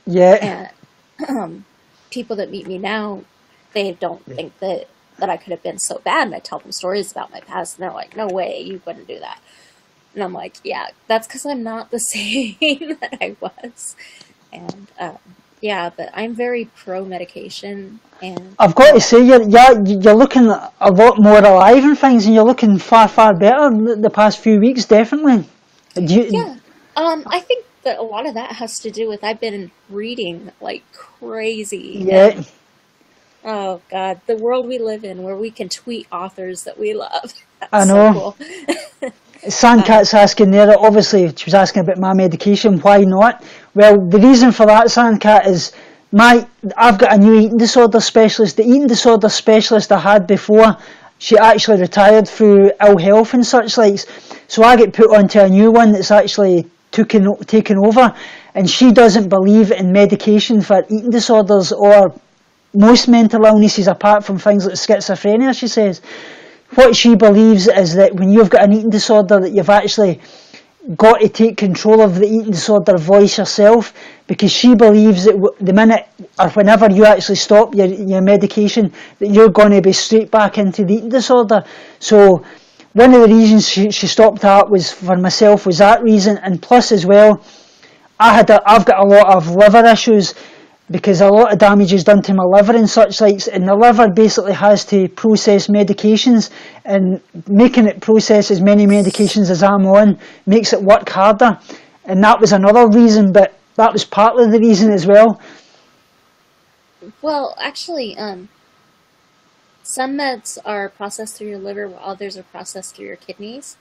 Yeah. And people that meet me now, they don't think that I could have been so bad, and I tell them stories about my past, and they're like, "No way, you wouldn't do that." And I'm like, yeah, that's because I'm not the same that I was. And but I'm very pro medication. And I've got to say, you're looking a lot more alive and things, and you're looking far better the past few weeks, definitely. I think that a lot of that has to do with I've been reading like crazy. Yeah. And, oh God, the world we live in, where we can tweet authors that we love. That's I know. So cool. Sandcat's asking there, obviously she was asking about my medication, why not? Well, the reason for that, Sandcat, is I've got a new eating disorder specialist. The eating disorder specialist I had before, she actually retired through ill health and such likes, so I get put onto a new one that's actually taken over, and she doesn't believe in medication for eating disorders or most mental illnesses apart from things like schizophrenia. She says what she believes is that when you've got an eating disorder, that got to take control of the eating disorder voice herself, because she believes that the minute or whenever you actually stop your medication, that you're going to be straight back into the eating disorder. So one of the reasons she stopped that was for myself, was that reason, and plus as well, I've got a lot of liver issues, because a lot of damage is done to my liver and such likes, and the liver basically has to process medications, and making it process as many medications as I'm on makes it work harder, and that was another reason, but that was partly the reason as well. Well, actually, some meds are processed through your liver, while others are processed through your kidneys.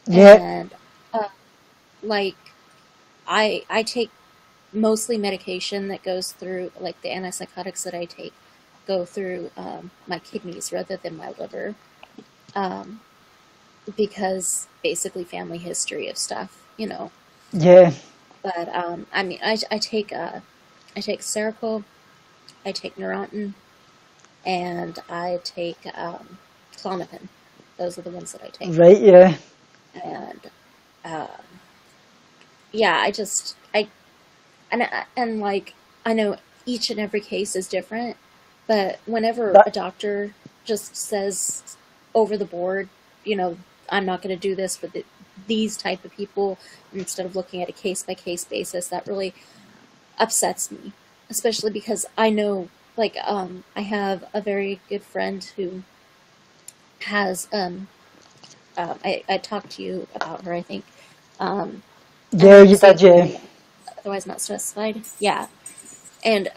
Yeah, And like I take mostly medication that goes through, like the antipsychotics that I take go through my kidneys rather than my liver, because basically family history of stuff, yeah, But I mean, I take Seroquel, I take Neurontin, and I take Klonopin. Those are the ones that I take. right, yeah, And um, yeah, and like, I know each and every case is different, but whenever a that, doctor just says over the board, I'm not going to do this for these type of people, instead of looking at a case by case basis, that really upsets me, especially because I know, like, I have a very good friend who has, I talked to you about her, I think, and yeah, her you did, yeah, COPD, otherwise not specified. Yeah. And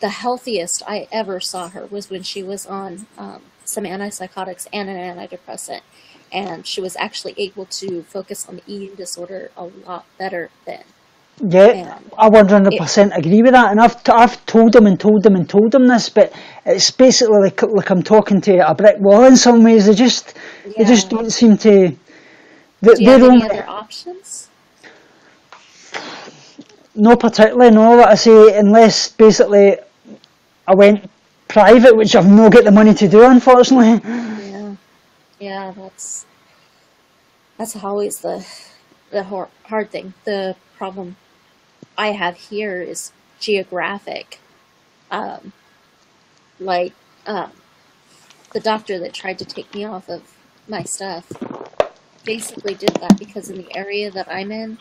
the healthiest I ever saw her was when she was on some antipsychotics and an antidepressant. And she was actually able to focus on the eating disorder a lot better then. yeah, And I it, 100% agree with that, and I've told them and told them and told them this, but it's basically like I'm talking to a brick wall in some ways. They just yeah. don't seem to. Do you have They're any only, other options? no particularly, no, like I say, unless basically I went private, which I've not got the money to do, unfortunately. Yeah. Yeah, that's always the hard thing. The problem I have here is geographic. Um, like, um, the doctor that tried to take me off of my stuff basically did that because in the area that I'm in,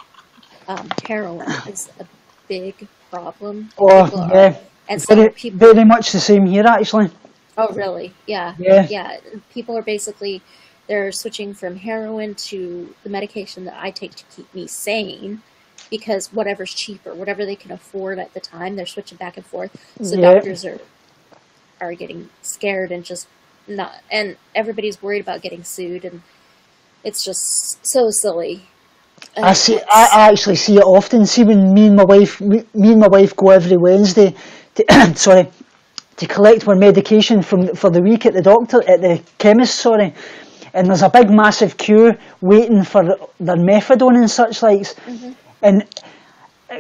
heroin is a big problem. Oh, People are, yeah, and so very, people, very much the same here, actually. oh, really? Yeah. Yeah, Yeah. People are basically, they're switching from heroin to the medication that I take to keep me sane, because whatever's cheaper, whatever they can afford at the time, they're switching back and forth. So yeah. doctors are getting scared and just not, and everybody's worried about getting sued, and it's just so silly. It's I actually see it often. See, when me and my wife go every Wednesday to, sorry, to collect my medication for the week at the chemist, sorry, and there's a big massive queue waiting for their methadone and such likes, mhm. and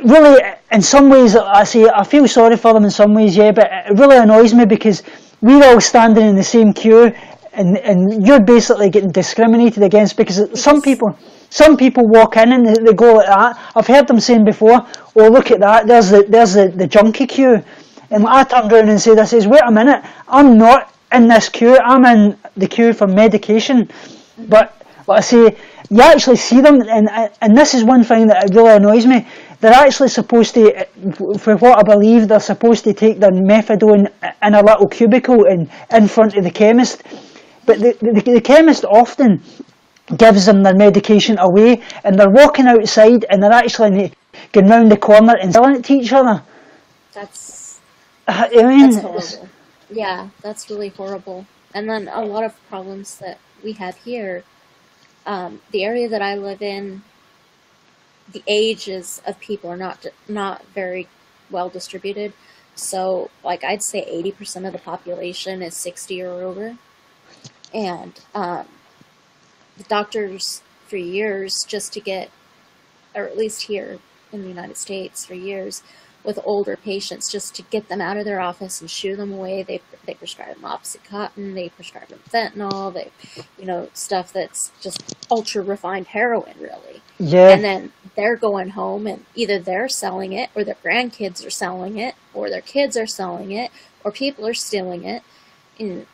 really, in some ways, I say I feel sorry for them in some ways, yeah, but it really annoys me because we're all standing in the same queue, and you're basically getting discriminated against, because Because some people walk in and they go like that. I've heard them saying before, "Oh, look at that! There's the junkie queue," and I turned around and said, "I says, wait a minute, I'm not in this queue. I'm in the queue for medication." mhm. But I say, you actually see them, and this is one thing that really annoys me. They're actually supposed to, for what I believe, they're supposed to take their methadone in a little cubicle in front of the chemist. But the chemist often gives them their medication away, and they're walking outside, and they're actually going round the corner and selling it to each other. that's I that's mean, horrible. Yeah, that's really horrible. And then a lot of problems that we have here, the area that I live in, the ages of people are not very well distributed. So, like, I'd say 80% of the population is 60 or over, and the doctors for years, just to get, or at least here in the United States for years, with older patients just to get them out of their office and shoo them away. They prescribe them Oxycontin, they prescribe them fentanyl, stuff that's just ultra refined heroin, really. Yeah. And then they're going home and either they're selling it, or their grandkids are selling it, or their kids are selling it, or people are stealing it. And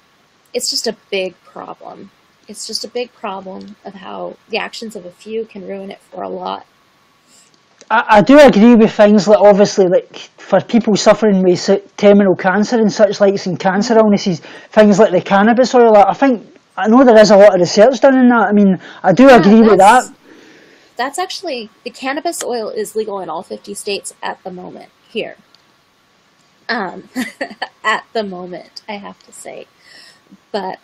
it's just a big problem. It's just a big problem of how the actions of a few can ruin it for a lot. I do agree with things like, obviously, like for people suffering with terminal cancer and such likes and cancer illnesses, things like the cannabis oil. I know there is a lot of research done in that. I mean, I do agree with that. That's actually, the cannabis oil is legal in all 50 states at the moment here. At the moment, I have to say. But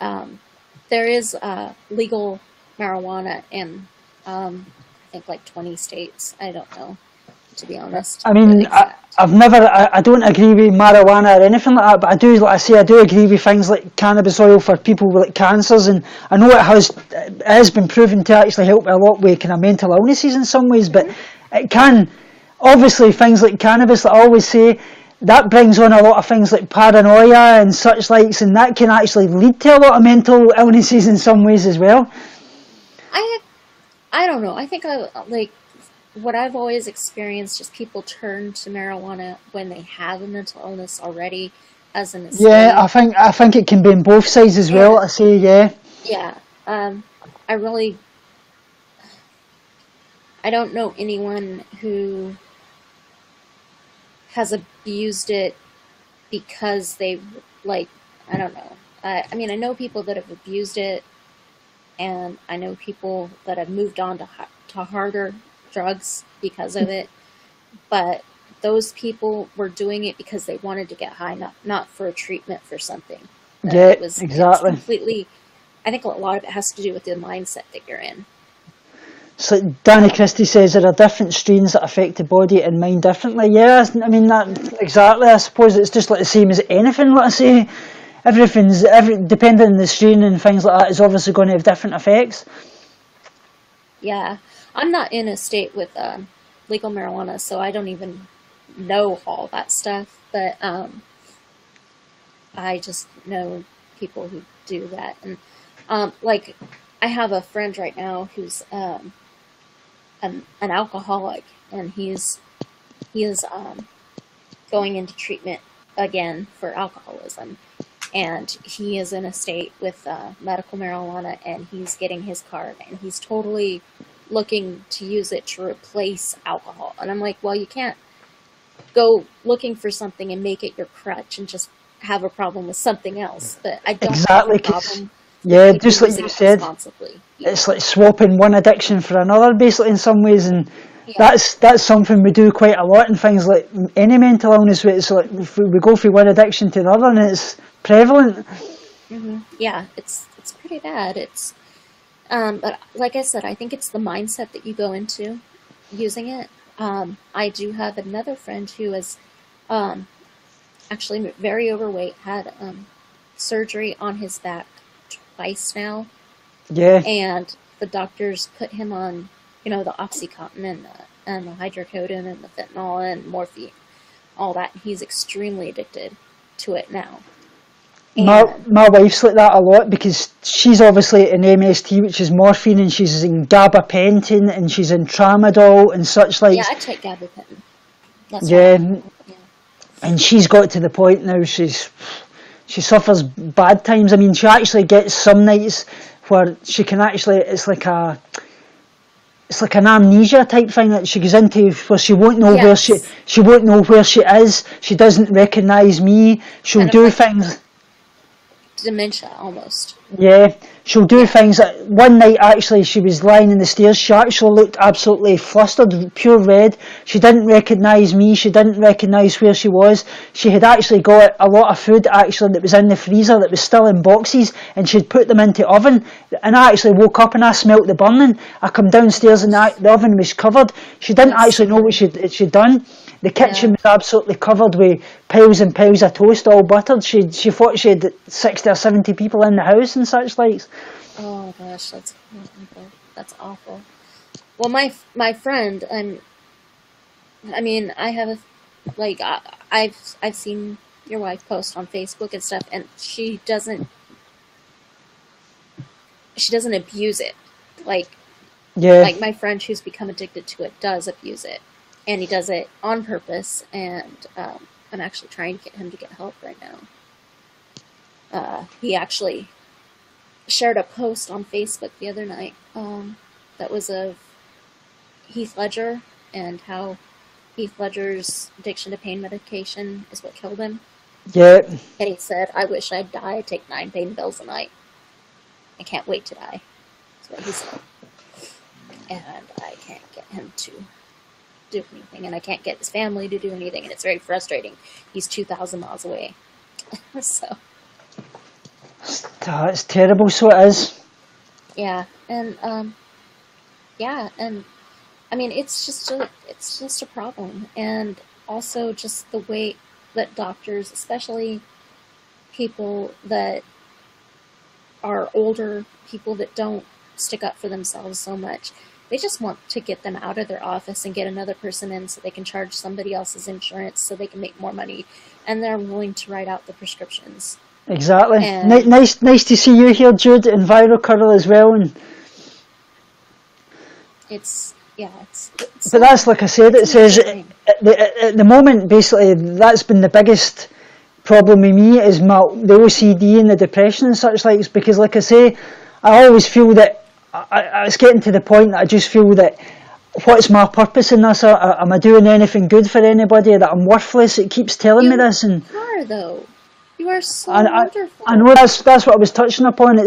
there is legal marijuana in I think like 20 states. I don't know, to be honest. I mean, I don't agree with marijuana or anything like that, but I do agree with things like cannabis oil for people with like cancers, and I know it has been proven to actually help a lot with kind of mental illnesses in some ways, but it can, obviously things like cannabis, like I always say, that brings on a lot of things like paranoia and such likes, and that can actually lead to a lot of mental illnesses in some ways as well. I don't know. I think what I've always experienced is people turn to marijuana when they have a mental illness already as an escape. Yeah, I think it can be on both sides as well. I say, yeah. Yeah. I don't know anyone who has abused it because they, I don't know. I mean, I know people that have abused it, and I know people that have moved on to harder drugs because of it, but those people were doing it because they wanted to get high, not for a treatment for something. Yeah, exactly. Completely, I think a lot of it has to do with the mindset that you're in. So Danny Christie says there are different strains that affect the body and mind differently. Yeah, I mean, that exactly. I suppose it's just like the same as anything, let us say. Depending on the strain and things like that, is obviously going to have different effects. Yeah, I'm not in a state with legal marijuana, so I don't even know all that stuff. But I just know people who do that, and I have a friend right now who's an alcoholic, and he is going into treatment again for alcoholism. And he is in a state with medical marijuana, and he's getting his card, and he's totally looking to use it to replace alcohol. And I'm like, well, you can't go looking for something and make it your crutch and just have a problem with something else. But I don't have a problem. Yeah, just like you said, it's like swapping one addiction for another, basically, in some ways, and that's something we do quite a lot in things like any mental illness. It's like if we go from one addiction to another, and it's prevalent. Mm-hmm. Yeah, it's pretty bad. But like I said, I think it's the mindset that you go into using it. I do have another friend who is actually very overweight, had surgery on his back twice now. Yeah. And the doctors put him on, the Oxycontin and the hydrocodone and the fentanyl and morphine, all that. He's extremely addicted to it now. My wife's like that a lot because she's obviously in MST, which is morphine, and she's in gabapentin, and she's in tramadol and such like. Yeah, I take gabapentin. That's and she's got to the point now she suffers bad times. I mean, she actually gets some nights where she can actually, it's like an amnesia type thing that she goes into where she won't know where she won't know where she is. She doesn't recognise me. She'll kind do things. Dementia almost. Yeah, she'll do things. One night actually she was lying in the stairs, she actually looked absolutely flustered, pure red. She didn't recognise me, she didn't recognise where she was. She had actually got a lot of food actually that was in the freezer that was still in boxes, and she'd put them into the oven, and I actually woke up and I smelt the burning. I come downstairs and the oven was covered. She didn't actually know what she'd done. The kitchen was absolutely covered with piles and piles of toast, all buttered. She thought she had 60 or 70 people in the house and such likes. Oh gosh, that's horrible. That's awful. Well, my friend, I Like I've seen your wife post on Facebook and stuff, and she doesn't abuse it. Like Yeah, my friend who's become addicted to it does abuse it, and he does it on purpose. And I'm actually trying to get him to get help right now. He actually shared a post on Facebook the other night that was of Heath Ledger and how Heath Ledger's addiction to pain medication is what killed him. yeah. And he said, "I wish I'd die. I take 9 pain pills a night. I can't wait to die." That's what he said. And I can't get him to do anything, and I can't get his family to do anything, and it's very frustrating. He's 2,000 miles away. So, It's terrible, so it is. yeah. And, yeah, and I mean, it's just a problem. And also just the way that doctors, especially people that are older, people that don't stick up for themselves so much, they just want to get them out of their office and get another person in so they can charge somebody else's insurance so they can make more money, and they're willing to write out the prescriptions. Exactly. And Nice to see you here, Jude, and Viral Curl as well. And it's but that's, like I said, it says amazing. at the moment, basically, that's been the biggest problem with me is the OCD and the depression and such like. Because, like I say, I always feel that it's getting to the point that I just feel that what's my purpose in this? Am I doing anything good for anybody? That I'm worthless? It keeps telling me this, and You are, though. You are so I wonderful. know that's what I was touching upon.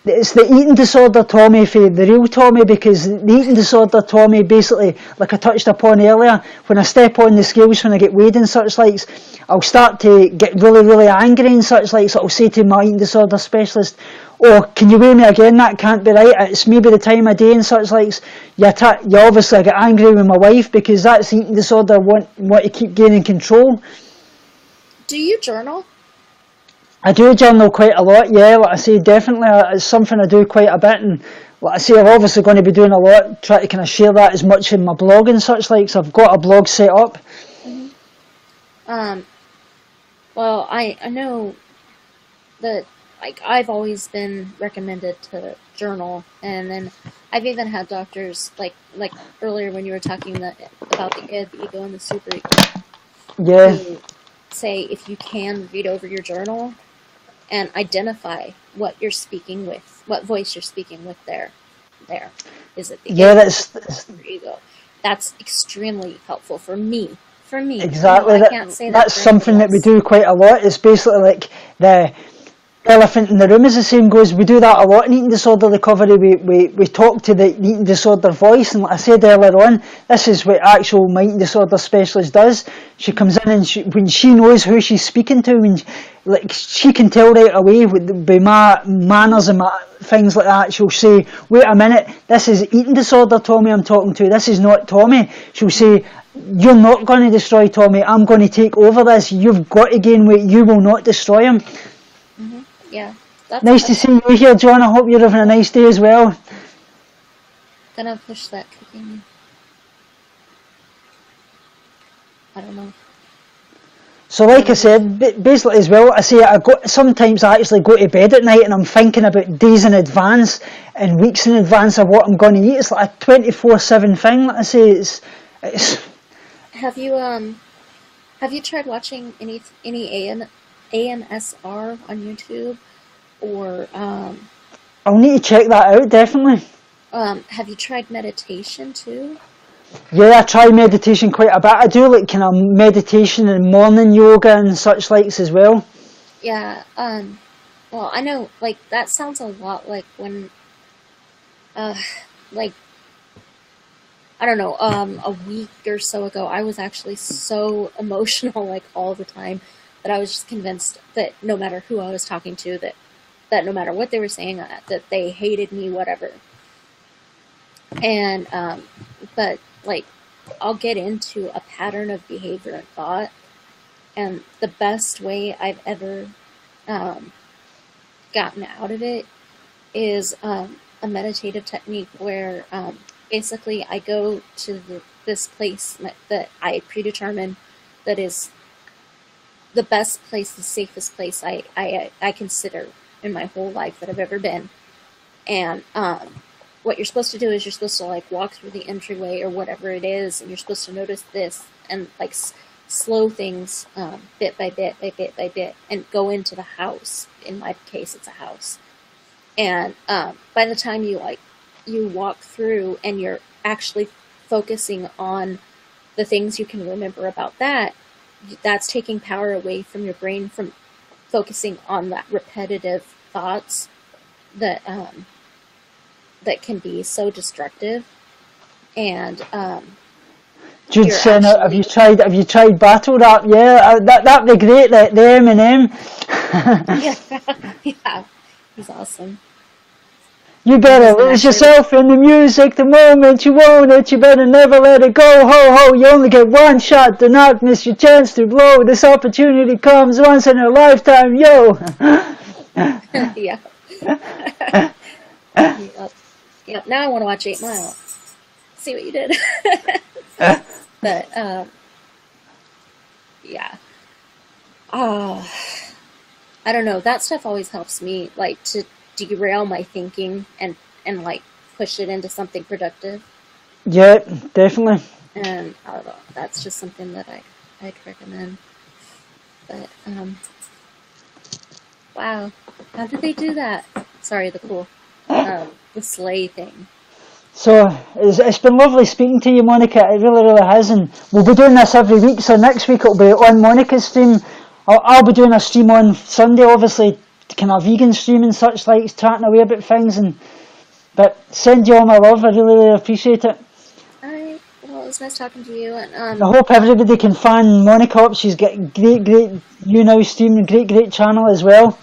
It's the eating disorder Tommy for the real Tommy, because the eating disorder Tommy, basically, like I touched upon earlier, when I step on the scales, when I get weighed and such likes, I'll start to get really, really angry and such like. So I'll say to my eating disorder specialist, "Oh, can you weigh me again? That can't be right. It's maybe the time of day and such likes." You obviously get angry with my wife because that's eating disorder. Want to keep gaining control. Do you journal? I do journal quite a lot, yeah. Like I say, definitely, it's something I do quite a bit, and like I say, I'm obviously going to be doing a lot, try to kind of share that as much in my blog and such like. So I've got a blog set up. Mm-hmm. Well, I know that like I've always been recommended to journal, and then I've even had doctors like earlier when you were talking about the id, the ego, and the superego. Yeah. Who say if you can read over your journal and identify what you're speaking with, what voice you're speaking with there. Is it the Yeah, ego? That's extremely helpful for me. exactly. I can't say That's for something that anybody we else. do quite a lot. It's basically like the elephant in the room, as the saying goes. We do that a lot in eating disorder recovery. We talk to the eating disorder voice, and like I said earlier on, this is what actual my eating disorder specialist does. She comes in, and when she knows who she's speaking to, like she can tell right away by my manners and my things like that. She'll say, "Wait a minute, this is eating disorder Tommy I'm talking to. This is not Tommy." She'll say, "You're not going to destroy Tommy. I'm going to take over this. You've got to gain weight. You will not destroy him." Mm-hmm. Yeah, Nice to see you here, John. I hope you're having a nice day as well. gonna push that cooking. I don't know. So, like I said, basically as well, sometimes I actually go to bed at night and I'm thinking about days in advance and weeks in advance of what I'm going to eat. It's like a 24/7 thing. Like I say, it's. Have you tried watching any AMSR on YouTube, or I'll need to check that out, definitely. have you tried meditation too? Yeah, I try meditation quite a bit. I do like kind of meditation and morning yoga and such likes as well. Yeah. Well, I know, like that sounds a lot like when, like I don't know, a week or so ago, I was actually so emotional, like all the time, that I was just convinced that no matter who I was talking to, that no matter what they were saying, that they hated me, whatever. And, but like, I'll get into a pattern of behavior and thought, and the best way I've ever, gotten out of it is, a meditative technique where, basically I go to this place that I predetermine that is the best place, the safest place I consider in my whole life that I've ever been. And what you're supposed to do is you're supposed to like walk through the entryway or whatever it is, and you're supposed to notice this and like slow things bit by bit by bit by bit, and go into the house. In my case, it's a house. And by the time you walk through and you're actually focusing on the things you can remember about that, that's taking power away from your brain from focusing on that repetitive thoughts that that can be so destructive. And Jude saying, have you tried battle rap? Yeah, that'd be great. The Eminem. yeah, he's awesome. You better lose yourself in the music the moment you want it. You better never let it go. Ho ho, you only get one shot. Do not miss your chance to blow. This opportunity comes once in a lifetime, yo. Yeah. Yep. Now I want to watch 8 Mile. See what you did. But yeah. I don't know. That stuff always helps me, like, to derail my thinking and like push it into something productive. Yeah, definitely. And I don't know, that's just something that I'd recommend. But wow, how did they do that? Sorry, the sleigh thing. So it's been lovely speaking to you, Monica. It really, really has, and we'll be doing this every week. So next week it'll be on Monica's stream. I'll be doing a stream on Sunday, obviously, kind of vegan stream and such, like chatting away about things. But send you all my love. I really, really appreciate it. All right. Well, it was nice talking to you. And I hope everybody can fan Monica up. She's got great You Now stream and great channel as well.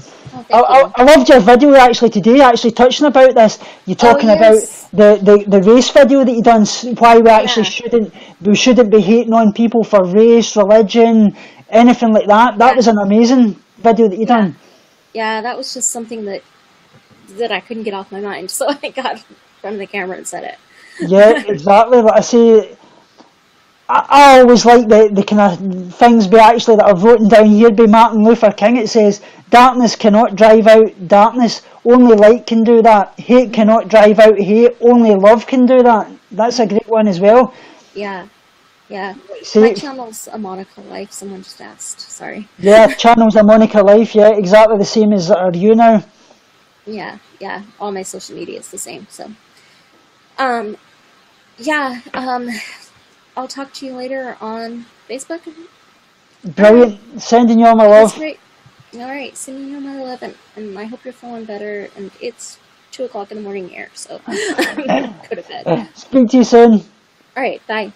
Oh, I loved your video actually today, actually touching about this. You're talking about the race video that you done, why we actually shouldn't be hating on people for race, religion, anything like that. That was an amazing video that you done. Yeah, that was just something that I couldn't get off my mind, so I got in front of the camera and said it. Yeah, exactly. Like I say, I always like the kind of things that I've written down here by Martin Luther King. It says, darkness cannot drive out darkness, only light can do that. Hate cannot drive out hate, only love can do that. That's a great one as well. Yeah. See, my channel's a Monica Life, someone just asked, sorry. Yeah, channel's a Monica Life, yeah, exactly the same as are you now. Yeah, all my social media is the same, so. I'll talk to you later on Facebook. Brilliant. Sending you all my love. That's great. All right, sending you all my love, and I hope you're feeling better. And it's 2:00 in the morning here, so I'm gonna go to bed. Speak to you soon. All right, bye.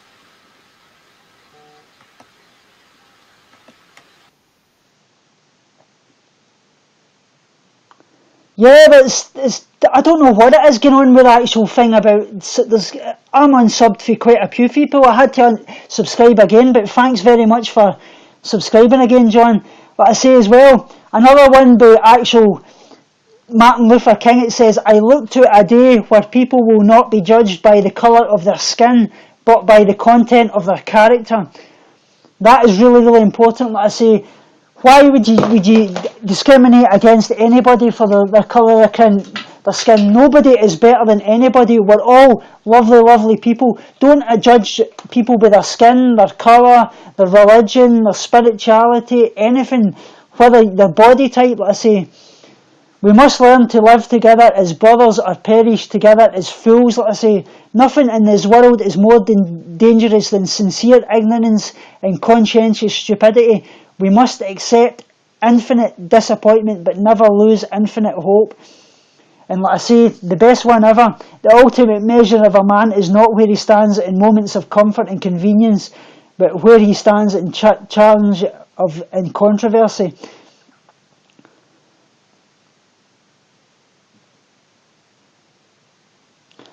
Yeah, but I don't know what it is going on with the actual thing about. I'm unsubbed for quite a few people. I had to subscribe again, but thanks very much for subscribing again, John. But I say as well, another one by actual Martin Luther King. It says, I look to a day where people will not be judged by the colour of their skin, but by the content of their character. That is really, really important. Like I say, why would you discriminate against anybody for their colour of their skin? Nobody is better than anybody. We're all lovely, lovely people. Don't judge people by their skin, their colour, their religion, their spirituality, anything, whether their body type. Like I say, we must learn to live together as brothers or perish together as fools. Like I say, nothing in this world is more dangerous than sincere ignorance and conscientious stupidity. We must accept infinite disappointment, but never lose infinite hope. And like I say, the best one ever, the ultimate measure of a man is not where he stands in moments of comfort and convenience, but where he stands in challenge and controversy.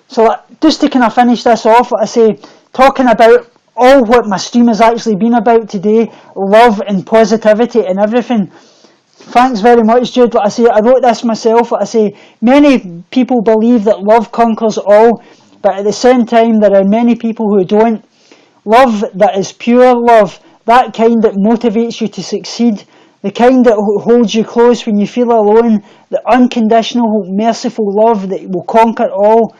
So just to kind of finish this off, like I say, talking about all what my stream has actually been about today, love and positivity and everything. Thanks very much, Jude. Like I say, I wrote this myself. Like I say, many people believe that love conquers all, but at the same time, there are many people who don't. Love that is pure love, that kind that motivates you to succeed, the kind that holds you close when you feel alone, the unconditional, merciful love that will conquer all.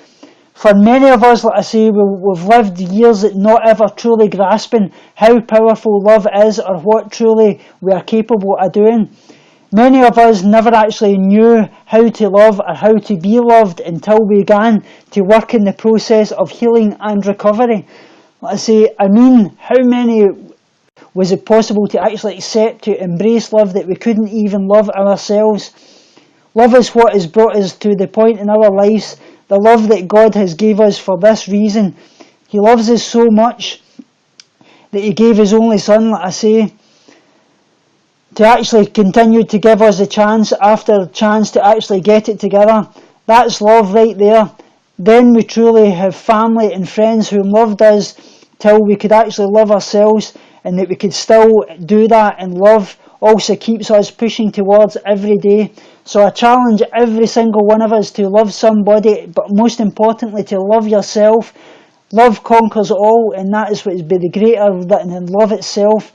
For many of us, like I say, we've lived years at not ever truly grasping how powerful love is or what truly we are capable of doing. Many of us never actually knew how to love or how to be loved until we began to work in the process of healing and recovery. Like I say, how many was it possible to actually accept, to embrace love that we couldn't even love ourselves? Love is what has brought us to the point in our lives, the love that God has gave us for this reason. He loves us so much that He gave His only Son, like I say, to actually continue to give us a chance after chance to actually get it together. That's love right there. Then we truly have family and friends who loved us till we could actually love ourselves, and that we could still do that, and love also keeps us pushing towards every day. So I challenge every single one of us to love somebody, but most importantly to love yourself. Love conquers all, and that is what is the greater than love itself.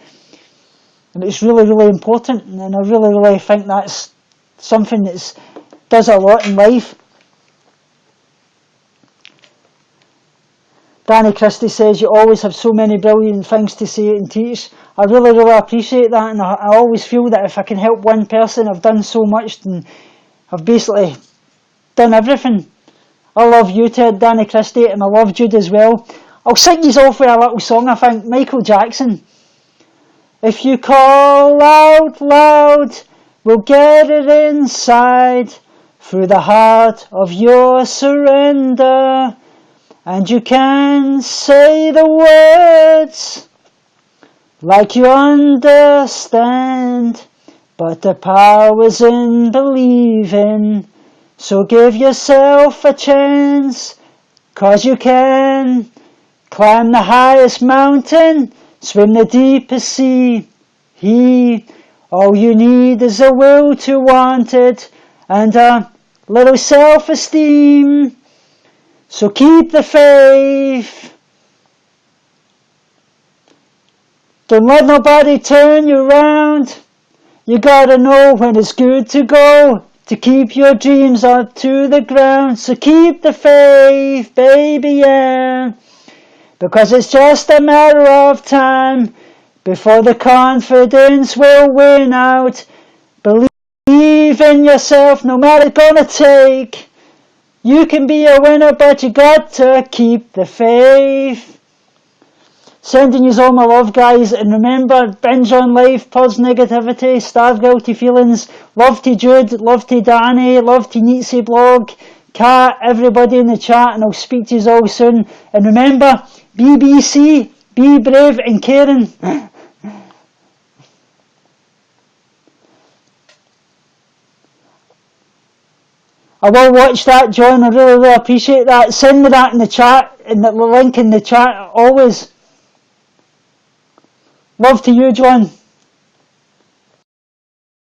And it's really, really important, and I really, really think that's something that does a lot in life. Danny Christie says, you always have so many brilliant things to say and teach. I really, really appreciate that, and I always feel that if I can help one person, I've done so much, and I've basically done everything. I love you, Ted, Danny Christie, and I love Jude as well. I'll sing you off with a little song, I think, Michael Jackson. If you call out loud, we'll get it inside, through the heart of your surrender. And you can say the words like you understand, but the power's in believing. So give yourself a chance, 'cause you can climb the highest mountain, swim the deepest sea. All you need is a will to want it, and a little self-esteem. So keep the faith. Don't let nobody turn you around. You gotta know when it's good to go, to keep your dreams up to the ground. So keep the faith, baby, yeah. Because it's just a matter of time before the confidence will win out. Believe in yourself, no matter gonna take. You can be a winner, but you got to keep the faith. Sending you all my love, guys, and remember, binge on life, pause negativity, starve guilty feelings. Love to Jude, love to Danny, love to Nietzsche blog, Kat, everybody in the chat, and I'll speak to you all soon. And remember, BBC, be brave and caring. I will watch that, John. I really, really appreciate that. Send me that in the chat, and the link in the chat, always. Love to you, John.